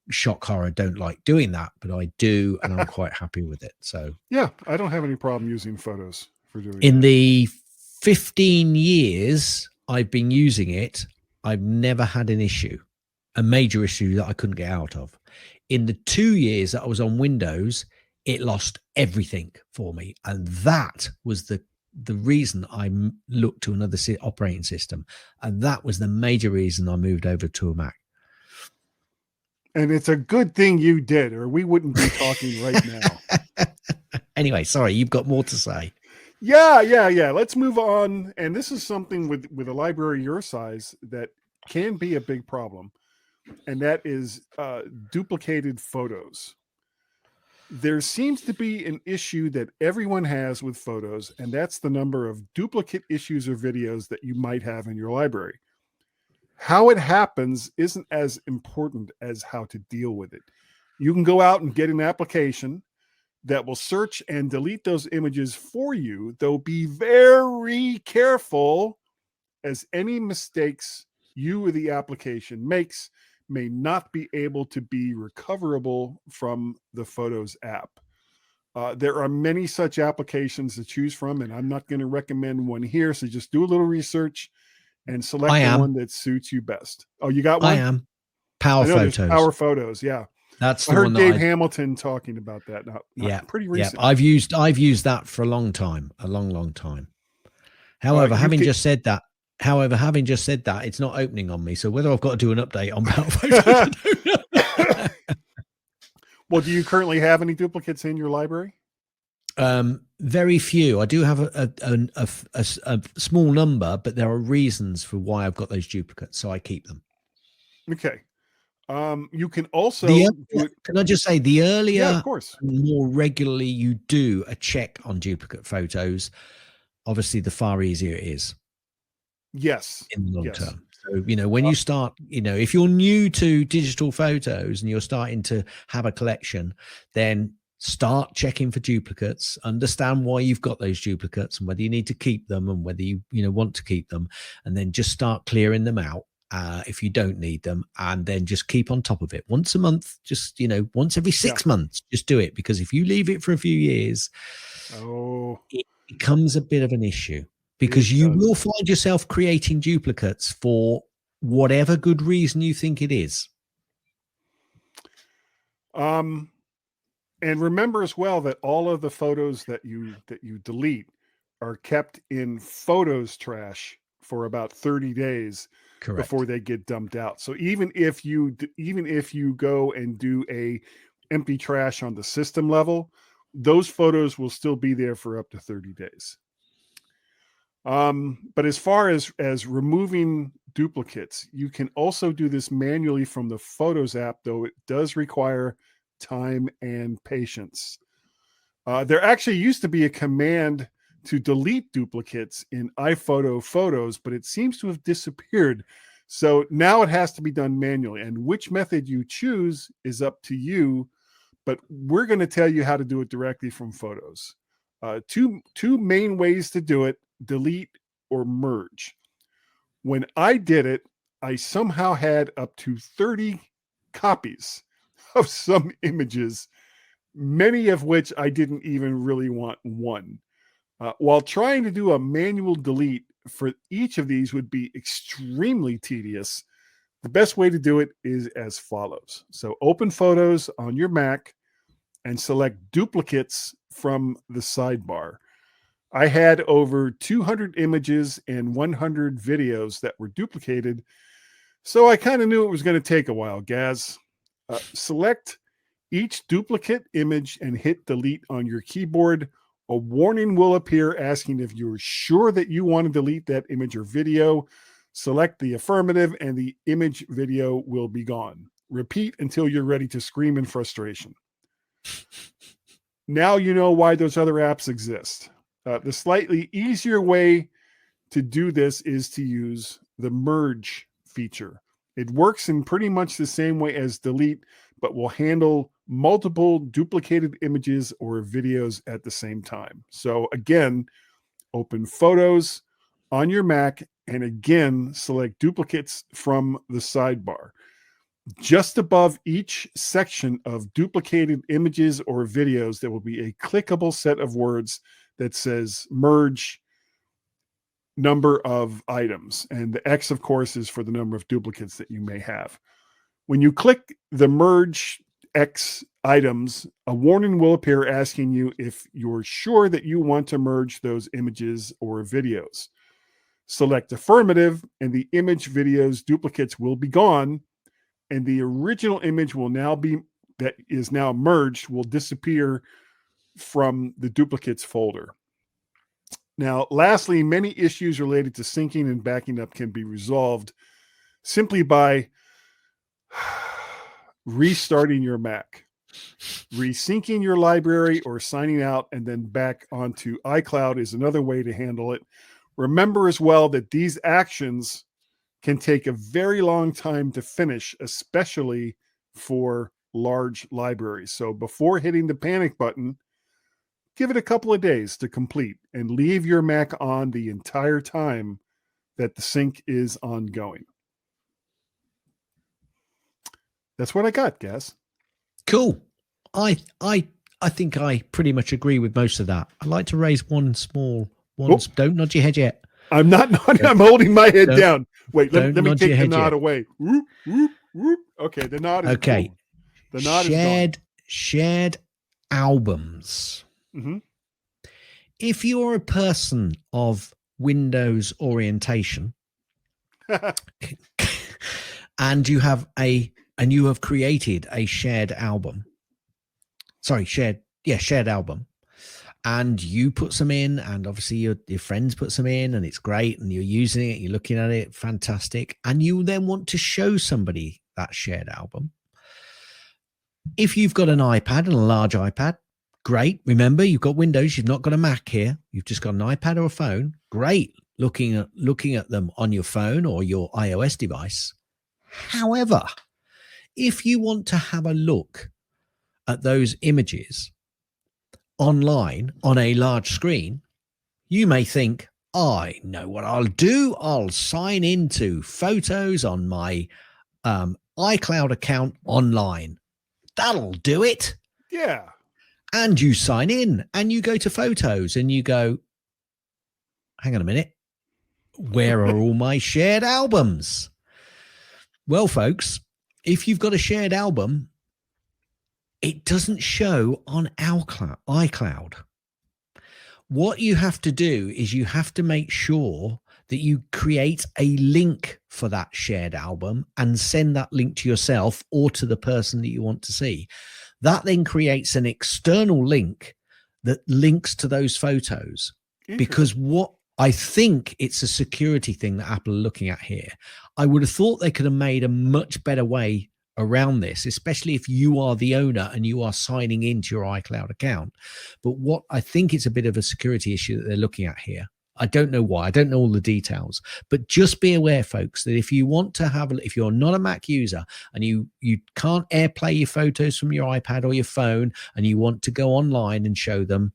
shock horror, don't like doing that, but I do, and I'm quite happy with it. So yeah, I don't have any problem using photos for doing in that. the 15 years I've been using it, I've never had an issue, a major issue that I couldn't get out of. In the 2 years that I was on Windows, it lost everything for me, and that was the reason I looked to another operating system, and that was the major reason I moved over to a Mac. And it's a good thing you did, or we wouldn't be talking right now. Anyway, sorry, you've got more to say. Yeah. Let's move on. And this is something with a library your size that can be a big problem, and that is duplicated photos. There seems to be an issue that everyone has with photos, and that's the number of duplicate issues or videos that you might have in your library. How it happens isn't as important as how to deal with it. You can go out and get an application that will search and delete those images for you, though be very careful, as any mistakes you or the application makes may not be able to be recoverable from the Photos app. There are many such applications to choose from, and I'm not going to recommend one here, so just do a little research and select the one that suits you best. Oh, you got one? I am. Power Photos. Power Photos, yeah. That's I the heard one that Dave Hamilton talking about that. Pretty recently. Yeah, I've used that for a long time, a long time. However, having just said that, it's not opening on me. So whether I've got to do an update on Power Photos, I don't know. Well, do you currently have any duplicates in your library? Very few. I do have a small number, but there are reasons for why I've got those duplicates, so I keep them. Okay. You can also can I just say, the earlier, yeah, of course, more regularly you do a check on duplicate photos, obviously the far easier it is. Yes. In the long term. So, when you start, if you're new to digital photos and you're starting to have a collection, then start checking for duplicates, understand why you've got those duplicates and whether you need to keep them and whether you want to keep them, and then just start clearing them out if you don't need them, and then just keep on top of it once a month. Just once every 6 months, just do it, because if you leave it for a few years, it becomes a bit of an issue, because you will find yourself creating duplicates for whatever good reason you think it is. And remember as well that all of the photos that you delete are kept in Photos trash for about 30 days. Correct. Before they get dumped out. So even if you go and do a empty trash on the system level, those photos will still be there for up to 30 days. But as far as removing duplicates, you can also do this manually from the Photos app, though it does require time and patience. There actually used to be a command to delete duplicates in iPhoto Photos, but it seems to have disappeared. So now it has to be done manually, and which method you choose is up to you, but we're going to tell you how to do it directly from Photos. Two main ways to do it: delete or merge. When I did it, I somehow had up to 30 copies of some images, many of which I didn't even really want one. While trying to do a manual delete for each of these would be extremely tedious, the best way to do it is as follows. So open Photos on your Mac and select duplicates from the sidebar. I had over 200 images and 100 videos that were duplicated, so I kind of knew it was going to take a while, Gaz. Select each duplicate image and hit delete on your keyboard. A warning will appear asking if you're sure that you want to delete that image or video. Select the affirmative and the image video will be gone. Repeat until you're ready to scream in frustration. Now you know why those other apps exist. The slightly easier way to do this is to use the merge feature. It works in pretty much the same way as delete, but will handle multiple duplicated images or videos at the same time. So again, open Photos on your Mac and again, select duplicates from the sidebar. Just above each section of duplicated images or videos, there will be a clickable set of words that says merge number of items. And the X, of course, is for the number of duplicates that you may have. When you click the merge X items, a warning will appear asking you if you're sure that you want to merge those images or videos. Select affirmative, and the image videos duplicates will be gone, and the original image will now be that is now merged will disappear from the duplicates folder. Now, lastly, many issues related to syncing and backing up can be resolved simply by restarting your Mac, resyncing your library, or signing out and then back onto iCloud is another way to handle it. Remember as well that these actions can take a very long time to finish, especially for large libraries. So before hitting the panic button, give it a couple of days to complete and leave your Mac on the entire time that the sync is ongoing. That's what I got, Gaz. Cool. I think I pretty much agree with most of that. I'd like to raise one small one. Don't nod your head yet. I'm not nodding. I'm holding my head down. Wait, let me take the nod yet. away. Whoop, whoop, whoop. Okay, the nod is okay. Gone. The nod is gone. Shared albums. Mm-hmm. If you're a person of Windows orientation and you have created a shared album. Shared album. And you put some in, and obviously your friends put some in, and it's great, and you're using it, you're looking at it, fantastic. And you then want to show somebody that shared album. If you've got an iPad and a large iPad, great. Remember, you've got Windows, you've not got a Mac here. You've just got an iPad or a phone. Great. Looking at them on your phone or your iOS device. However, if you want to have a look at those images online on a large screen, you may think, I know what I'll do. I'll sign into Photos on my iCloud account online. That'll do it. Yeah. And you sign in and you go to Photos and you go, hang on a minute, where are all my shared albums? Well, folks, if you've got a shared album, it doesn't show on iCloud. What you have to do is you have to make sure that you create a link for that shared album and send that link to yourself or to the person that you want to see. That then creates an external link that links to those photos. Because what I think it's a security thing that Apple are looking at here. I would have thought they could have made a much better way around this, especially if you are the owner and you are signing into your iCloud account. But what I think it's a bit of a security issue that they're looking at here. I don't know why. I don't know all the details, but just be aware, folks, that if you want to have, if you're not a Mac user and you can't AirPlay your photos from your iPad or your phone and you want to go online and show them,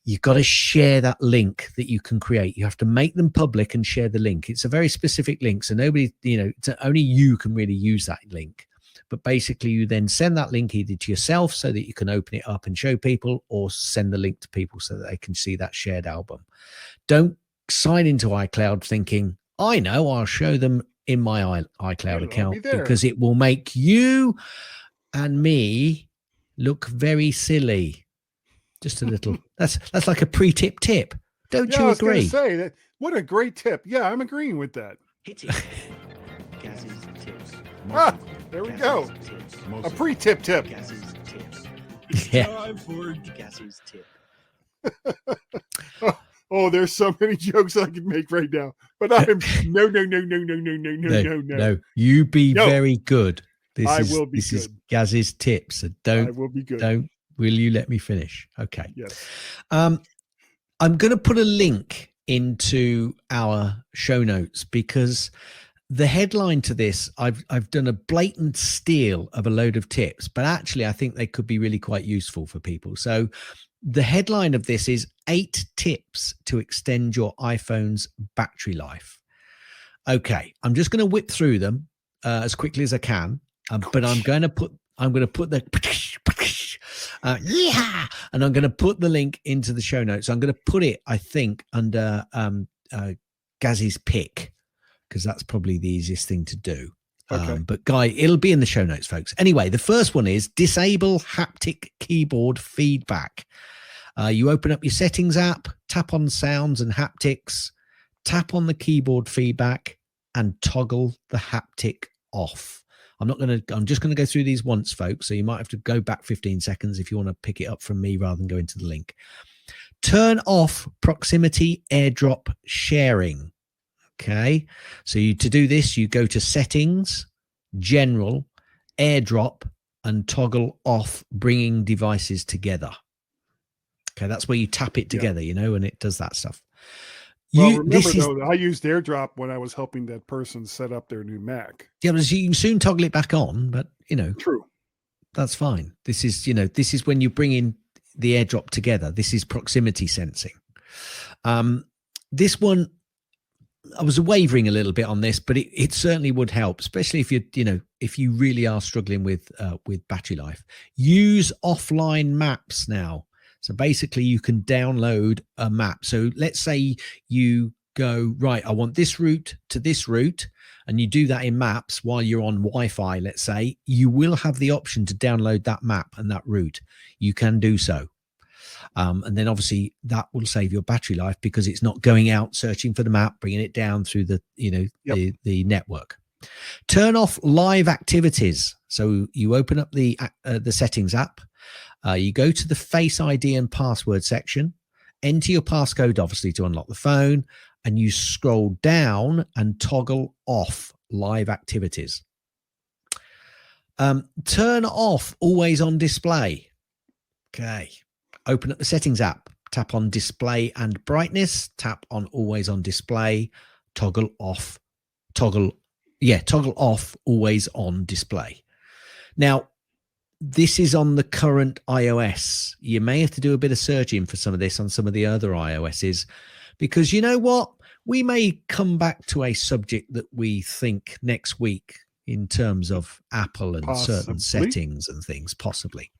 you've got to share that link that you can create. You have to make them public and share the link. It's a very specific link. So nobody, only you can really use that link. But basically you then send that link either to yourself so that you can open it up and show people, or send the link to people so that they can see that shared album. Don't sign into iCloud thinking, I know, I'll show them in my iCloud account, because it will make you and me look very silly. Just a little. That's like a pre-tip tip. Don't you agree? I was going to say that. What a great tip. Yeah, I'm agreeing with that. Hit it. Gaz's tips. There we Gass's go. tips. A pre-tip tip. Gass's tips. It's Yeah. time for Gass's tip. Oh, there's so many jokes I can make right now, but I'm no. You be No. very good. I will be this is good. Gaz's tips. So I will be good. Will you let me finish? Okay. Yes. I'm going to put a link into our show notes because the headline to this, I've done a blatant steal of a load of tips, but actually I think they could be really quite useful for people. So the headline of this is 8 tips to extend your iPhone's battery life. Okay, I'm just going to whip through them as quickly as I can, but I'm going to put the yeah, and I'm going to put the link into the show notes. I'm going to put it, I think, under Gaz's pick because that's probably the easiest thing to do. Okay. But Guy, it'll be in the show notes, folks. Anyway, the first one is disable haptic keyboard feedback. You open up your settings app, tap on sounds and haptics, tap on the keyboard feedback, and toggle the haptic off. I'm just going to go through these once, folks. So you might have to go back 15 seconds if you want to pick it up from me rather than go into the link. Turn off proximity airdrop sharing. Okay. So to do this, you go to settings, general, airdrop, and toggle off bringing devices together. Okay. That's where you tap it together, and it does that stuff. Well, remember though, I used AirDrop when I was helping that person set up their new Mac. Yeah, but you can soon toggle it back on, but True. That's fine. This is when you bring in the AirDrop together. This is proximity sensing. This one, I was wavering a little bit on this, but it certainly would help, especially if if you really are struggling with battery life. Use offline maps now. So basically you can download a map. So let's say you go, right, I want this route to this route, and you do that in maps while you're on Wi-Fi, let's say, you will have the option to download that map and that route. You can do so. And then obviously that will save your battery life because it's not going out searching for the map, bringing it down through the, the network. Turn off live activities. So you open up the settings app. You go to the Face ID and password section, enter your passcode, obviously, to unlock the phone, and you scroll down and toggle off live activities. Turn off always on display. Okay. Open up the settings app, tap on display and brightness, tap on always on display, toggle off always on display. Now, this is on the current iOS. You may have to do a bit of searching for some of this on some of the other iOSs, because you know what? We may come back to a subject that we think next week in terms of Apple and certain settings and things, possibly.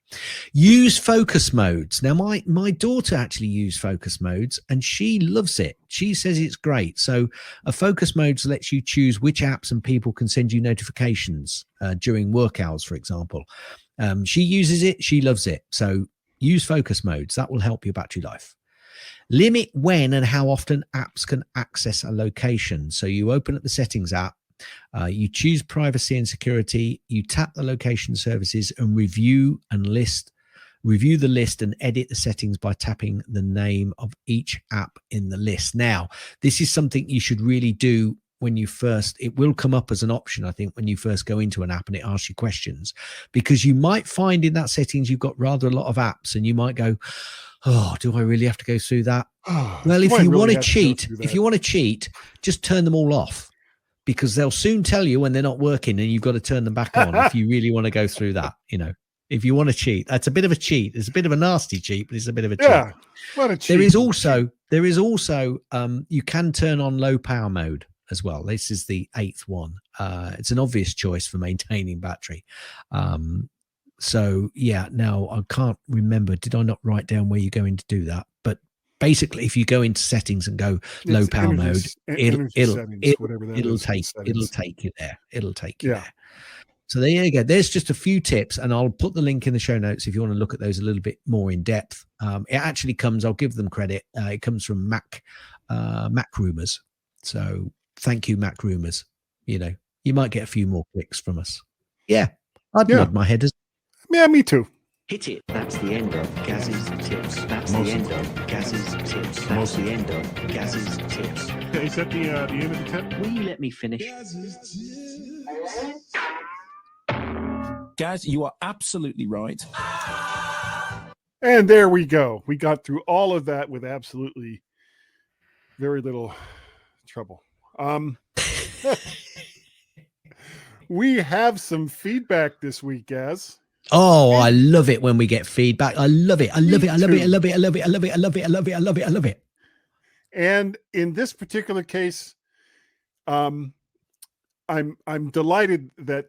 Use focus modes. Now, my daughter actually used focus modes and she loves it. She says it's great. So a focus modes lets you choose which apps and people can send you notifications during work hours, for example. She uses it. She loves it. So use focus modes. That will help your battery life. Limit when and how often apps can access a location. So you open up the settings app, you choose privacy and security, you tap the location services and review the list and edit the settings by tapping the name of each app in the list. Now, this is something you should really do when you first, it will come up as an option, I think, when you first go into an app and it asks you questions, because you might find in that settings, you've got rather a lot of apps and you might go, oh, do I really have to go through that? Well, if you want to cheat, just turn them all off, because they'll soon tell you when they're not working and you've got to turn them back on if you really want to go through that. If you want to cheat, that's a bit of a cheat. It's a bit of a nasty cheat, but it's a bit of a cheat. Yeah, what a cheat. There is also you can turn on low power mode as well. This is the 8th one. It's an obvious choice for maintaining battery. So yeah, now I can't remember. Did I not write down where you're going to do that? But basically, if you go into settings and go low power mode, it'll take you there. It'll take you there. So there you go. There's just a few tips, and I'll put the link in the show notes if you want to look at those a little bit more in depth. It actually comes, I'll give them credit. It comes from Mac Rumors. So thank you, Mac Rumors. You might get a few more clicks from us. Yeah, I'd Yeah. nod my head as Yeah, me too. Hit it. That's the end of Gaz's tips. That's Most the of end the of Gaz's tips. That's Most of the end of Gaz's tips. Is that the end of the tip? Will you let me finish? Gaz, you are absolutely right. And there we go. We got through all of that with absolutely very little trouble. We have some feedback this week, Gaz. Oh, I love it when we get feedback. I love it. I love Me it. I love it. I too. love it. I love it. I love it. I love it. I love it. I love it. I love it. And in this particular case, I'm delighted that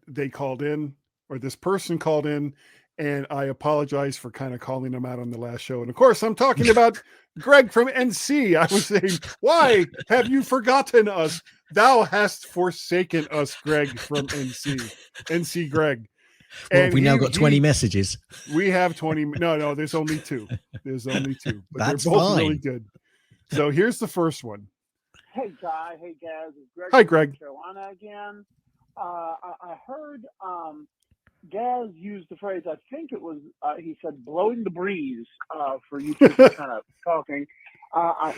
they called in, or this person called in, and I apologize for kind of calling them out on the last show. And of course, I'm talking about Greg from NC. I was saying, why have you forgotten us? Thou hast forsaken us, Greg from NC Greg. Well, And we now got 20 messages. We have 20. No, there's only two. There's only two, but That's they're both fine. really good. So here's the first one. Hey, Guy. Hey, Gaz. It's Greg Hi, from Greg. North Carolina again. I heard Gaz use the phrase, I think it was, he said, blowing the breeze for you two kind of talking. I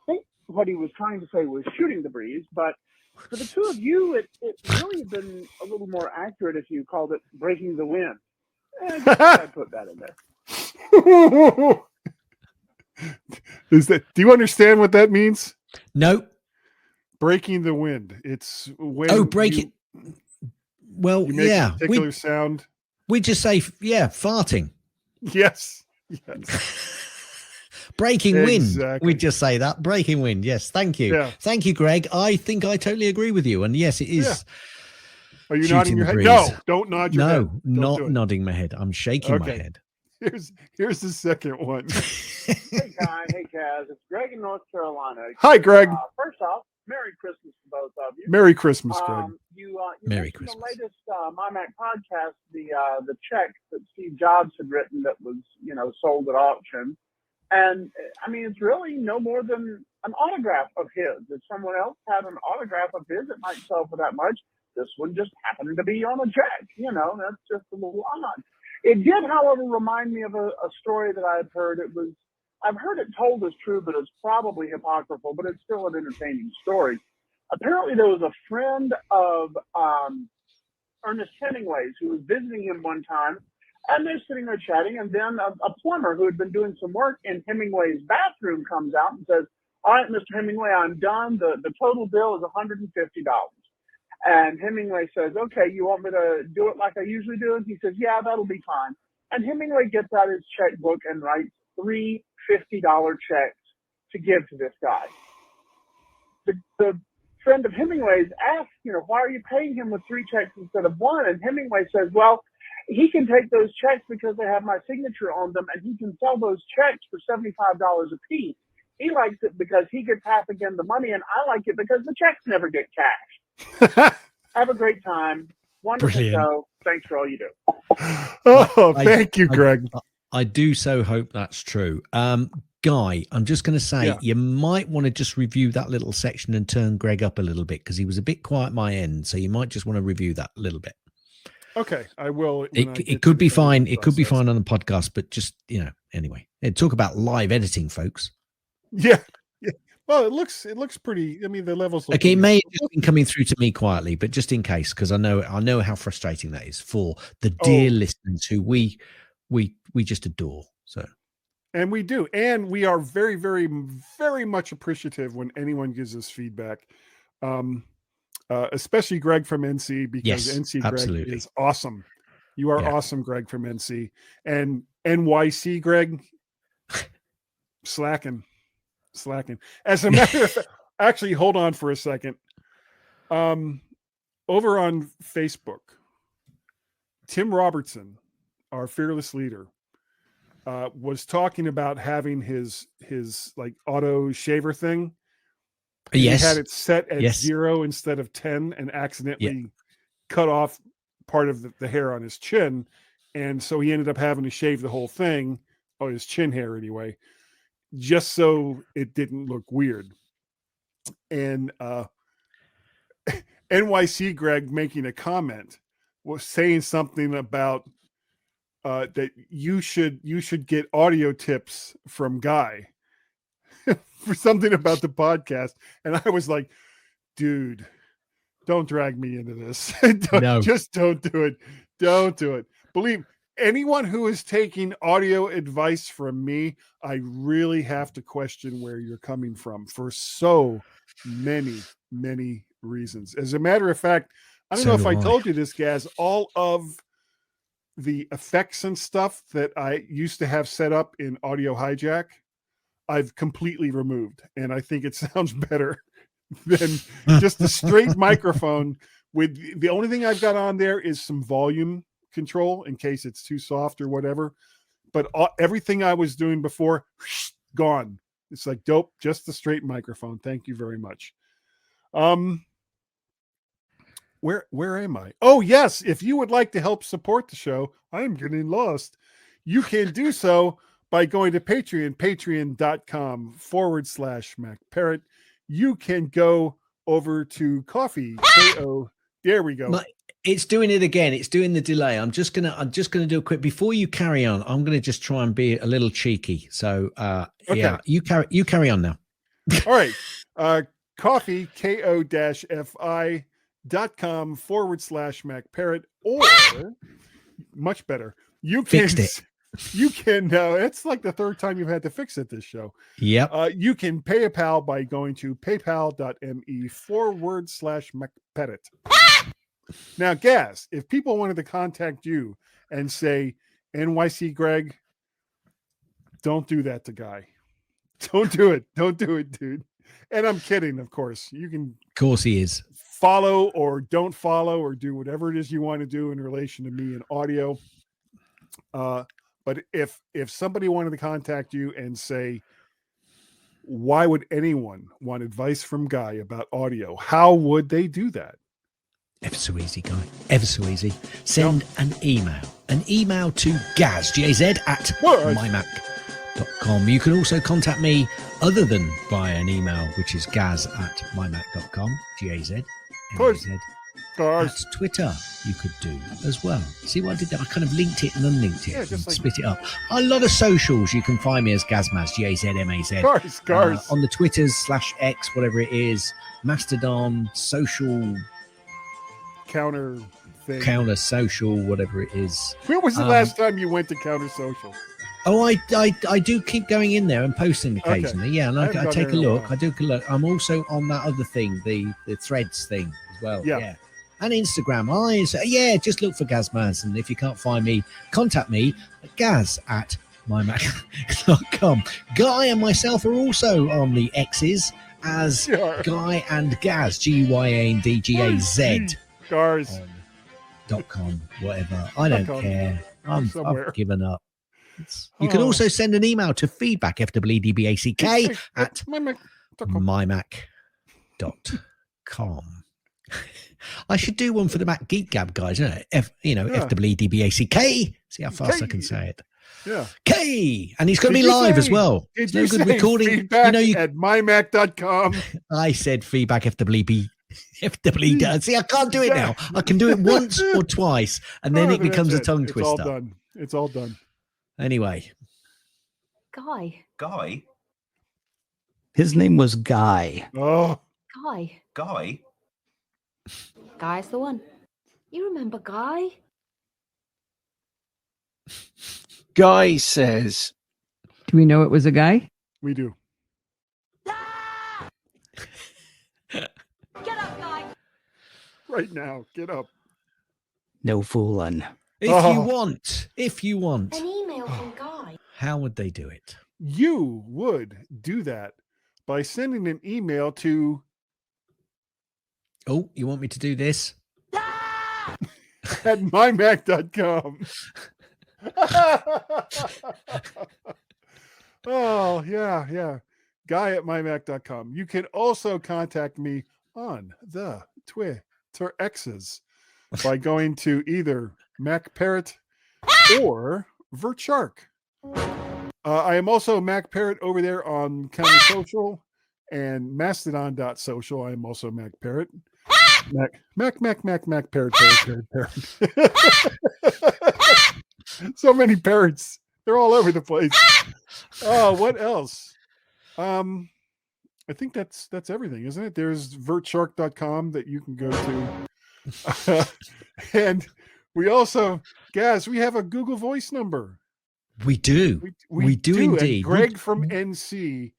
think what he was trying to say was shooting the breeze, but for the two of you, it really had been a little more accurate if you called it breaking the wind. I guess I'd put that in there. Do you understand what that means? No. Breaking the wind. It's when it. Well, you make yeah. a particular sound. We just say, farting. Yes. Breaking wind. Exactly. We just say that. Breaking wind. Yes. Thank you. Yeah. Thank you, Greg. I think I totally agree with you. And yes, it is. Yeah. Are you shooting nodding your the head? breeze. No, don't nod your head. No, not nodding my head. I'm shaking my Okay. head. Here's the second one. Hey, Guy. Hey, Gaz. It's Greg in North Carolina. Hi, Greg. First off, Merry Christmas to both of you. Merry Christmas, Greg. You Merry mentioned Christmas. the latest MyMac podcast, the check that Steve Jobs had written that was, sold at auction. And, I mean, it's really no more than an autograph of his. If someone else had an autograph of his, it might sell for that much. This one just happened to be on a check. That's just a little odd. It did, however, remind me of a story that I had heard. I've heard it told as true, but it's probably apocryphal, but it's still an entertaining story. Apparently, there was a friend of Ernest Hemingway's who was visiting him one time, and they're sitting there chatting, and then a plumber who had been doing some work in Hemingway's bathroom comes out and says, "All right, Mr. Hemingway, I'm done. The total bill is $150. And Hemingway says, "Okay, you want me to do it like I usually do?" And he says, "Yeah, that'll be fine." And Hemingway gets out his checkbook and writes three $50 checks to give to this guy. The friend of Hemingway's asked, why are you paying him with three checks instead of one? And Hemingway says, well, he can take those checks because they have my signature on them, and he can sell those checks for $75 a piece. He likes it because he gets half again the money, and I like it because the checks never get cashed. Have a great time. Wonderful Brilliant. show. Thanks for all you do. Oh, thank you, Greg. I do so hope that's true. Guy, I'm just going to say, you might want to just review that little section and turn Greg up a little bit because he was a bit quiet at my end. So you might just want to review that a little bit. Okay, I will. It could be fine. It could be fine on the podcast, but just, anyway, talk about live editing, folks. Yeah. Well, it looks pretty. I mean, the levels. Okay, it may have just been coming through to me quietly, but just in case, because I know how frustrating that is for the dear listeners who we just adore. So, and we do, and we are very, very, very much appreciative when anyone gives us feedback, especially Greg from NC, because NC Greg is awesome. You are awesome, Greg from NC, and NYC Greg slacking. As a matter of fact, actually, hold on for a second. Over on Facebook, Tim Robertson, our fearless leader, was talking about having his like auto shaver thing. He had it set at 0 instead of 10 and accidentally cut off part of the hair on his chin. And so he ended up having to shave the whole thing, or his chin hair anyway, just so it didn't look weird. And NYC Greg making a comment was saying something about that you should get audio tips from Guy for something about the podcast, and I was like, dude, don't drag me into this. No. Just don't do it. Don't do it. Believe anyone who is taking audio advice from me, I really have to question where you're coming from for so many reasons. As a matter of fact, I don't know if I told you this, Gaz, all of the effects and stuff that I used to have set up in Audio Hijack, I've completely removed. And I think it sounds better than just a straight microphone. With the only thing I've got on there is some volume control in case it's too soft or whatever. But everything I was doing before, gone. It's like, dope, just the straight microphone. Thank you very much. Where am I? Oh, yes. If you would like to help support the show, I'm getting lost. You can do so by going to Patreon, patreon.com/MacParrot. You can go over to Coffee. There we go. It's doing it again. It's doing the delay. I'm just gonna do a quick before you carry on. I'm gonna just try and be a little cheeky. So okay. Yeah, you carry on now. All right. Coffee, ko-fi.com/MacParrot, or much better, you can Fixed it. You can it's like the third time you've had to fix it this show. Yep. You can pay a pal by going to paypal.me/MacParrot. Now, Gaz, if people wanted to contact you and say, NYC Greg, don't do that to Guy. Don't do it. Don't do it, dude. And I'm kidding, of course. You can, of course, he is. Follow or don't follow or do whatever it is you want to do in relation to me and audio. But if somebody wanted to contact you and say, why would anyone want advice from Guy about audio? How would they do that? Ever so easy, Guy. Ever so easy. Send an email to Gaz, G-A-Z, at mymac.com. You can also contact me other than via an email, which is gaz@mymac.com, G-A-Z. That's Twitter you could do as well. See what I did there? I kind of linked it and unlinked it and split it up. A lot of socials. You can find me as Gazmaz, G-A-Z-M-A-Z. Cars. On the Twitters /X, whatever it is, Mastodon, social... Counter thing. Counter social, whatever it is. When was the last time you went to Counter Social? Oh, I do keep going in there and posting occasionally. Okay. Yeah, and I take a look. I do look. I'm also on that other thing, the Threads thing as well. Yeah. And Instagram. Just look for Gazmaz. And if you can't find me, contact me at gaz@mymac.com. Guy and myself are also on the X's as Guy and Gaz, GYANDGAZ. Cars.com, whatever. I don't care. I've given up. You can also send an email to feedback, FWDBACK, at mymac.com. I should do one for the Mac Geek Gab guys, isn't it? FWDBACK. See how fast I can say it. Yeah. K. And he's going to be live as well. Did you say recording. Feedback at mymac.com? I said feedback, FWD. See, I can't do it now. I can do it once or twice, and then it becomes a tongue twister. It's all done. Anyway. Guy. His name was Guy. Oh. Guy. Guy's the one. You remember Guy? Guy says. Do we know it was a guy? We do. Get up, Guy. Right now, get up. No fooling. If you want an email from Guy, how would they do it? You would do that by sending an email to. Oh, you want me to do this? At mymac.com. Oh, yeah. Guy at mymac.com. You can also contact me on the Twitter X's by going to either MacParrot or VertShark. I am also MacParrot over there on Counter Social and Mastodon.social. I am also MacParrot. Mac, parrot. So many parrots. They're all over the place. Oh, what else? I think that's everything, isn't it? There's vertshark.com that you can go to. And we also, Gaz, we have a Google Voice number. We do. We do indeed. And Greg from NC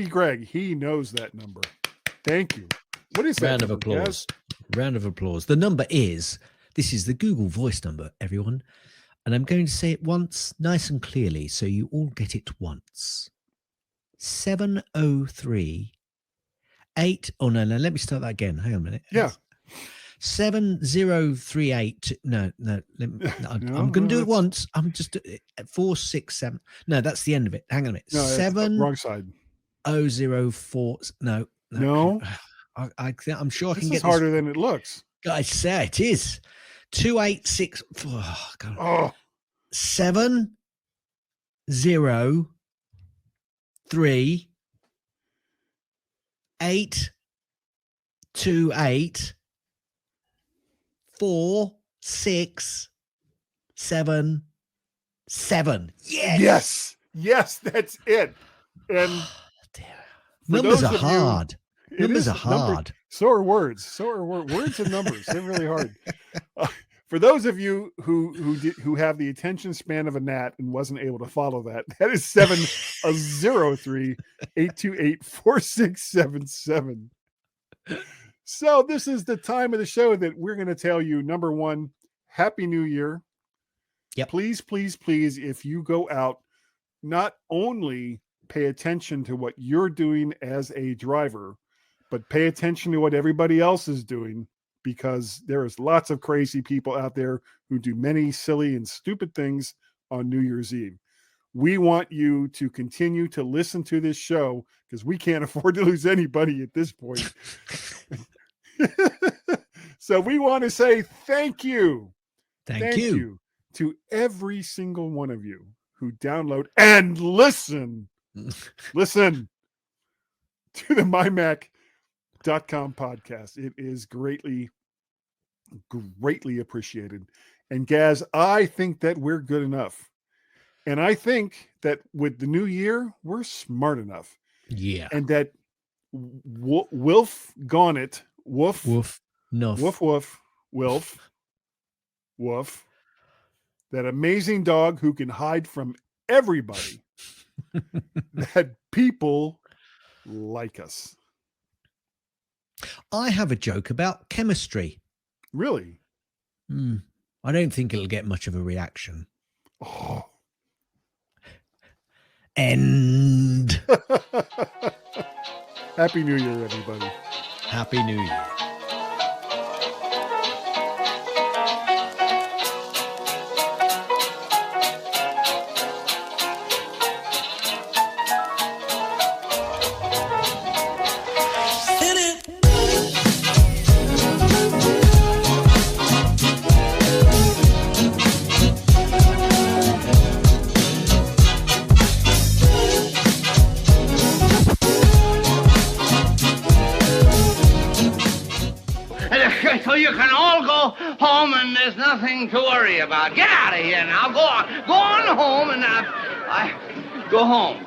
Greg, he knows that number. Thank you. What is that? Round of number, applause. Gaz? Round of applause. The number is, this is the Google Voice number, everyone. And I'm going to say it once, nice and clearly, so you all get it once. 703 8. Oh, no, let me start that again. Hang on a minute. Yeah. 7038. No, I'm going to do it once. I'm just 467. No, that's the end of it. Hang on a minute. No, wrong side. 004. No. I'm sure I can get this. Harder than it looks. I say it is 286. Oh, God. Oh. 703 828 4677. Yes, that's it. And numbers are hard. Numbers are hard. So are words. Words and numbers. They're really hard. For those of you who have the attention span of a gnat and wasn't able to follow that, that is 703-828-4677. So this is the time of the show that we're going to tell you, number one, Happy New Year. Yep. Please, if you go out, not only pay attention to what you're doing as a driver, but pay attention to what everybody else is doing, because there is lots of crazy people out there who do many silly and stupid things on New Year's Eve. We want you to continue to listen to this show because we can't afford to lose anybody at this point. So we want to say thank you. Thank you to every single one of you who download and listen to the MyMac.com podcast. It is greatly appreciated. And Gaz, I think that we're good enough. And I think that with the new year, we're smart enough. Yeah. And that Wilf Gonnet, Woof, that amazing dog who can hide from everybody, that people like us. I have a joke about chemistry. Really? I don't think it'll get much of a reaction. Oh. End. Happy New Year, everybody. Happy New Year. So you can all go home and there's nothing to worry about. Get out of here now. Go on home and go home.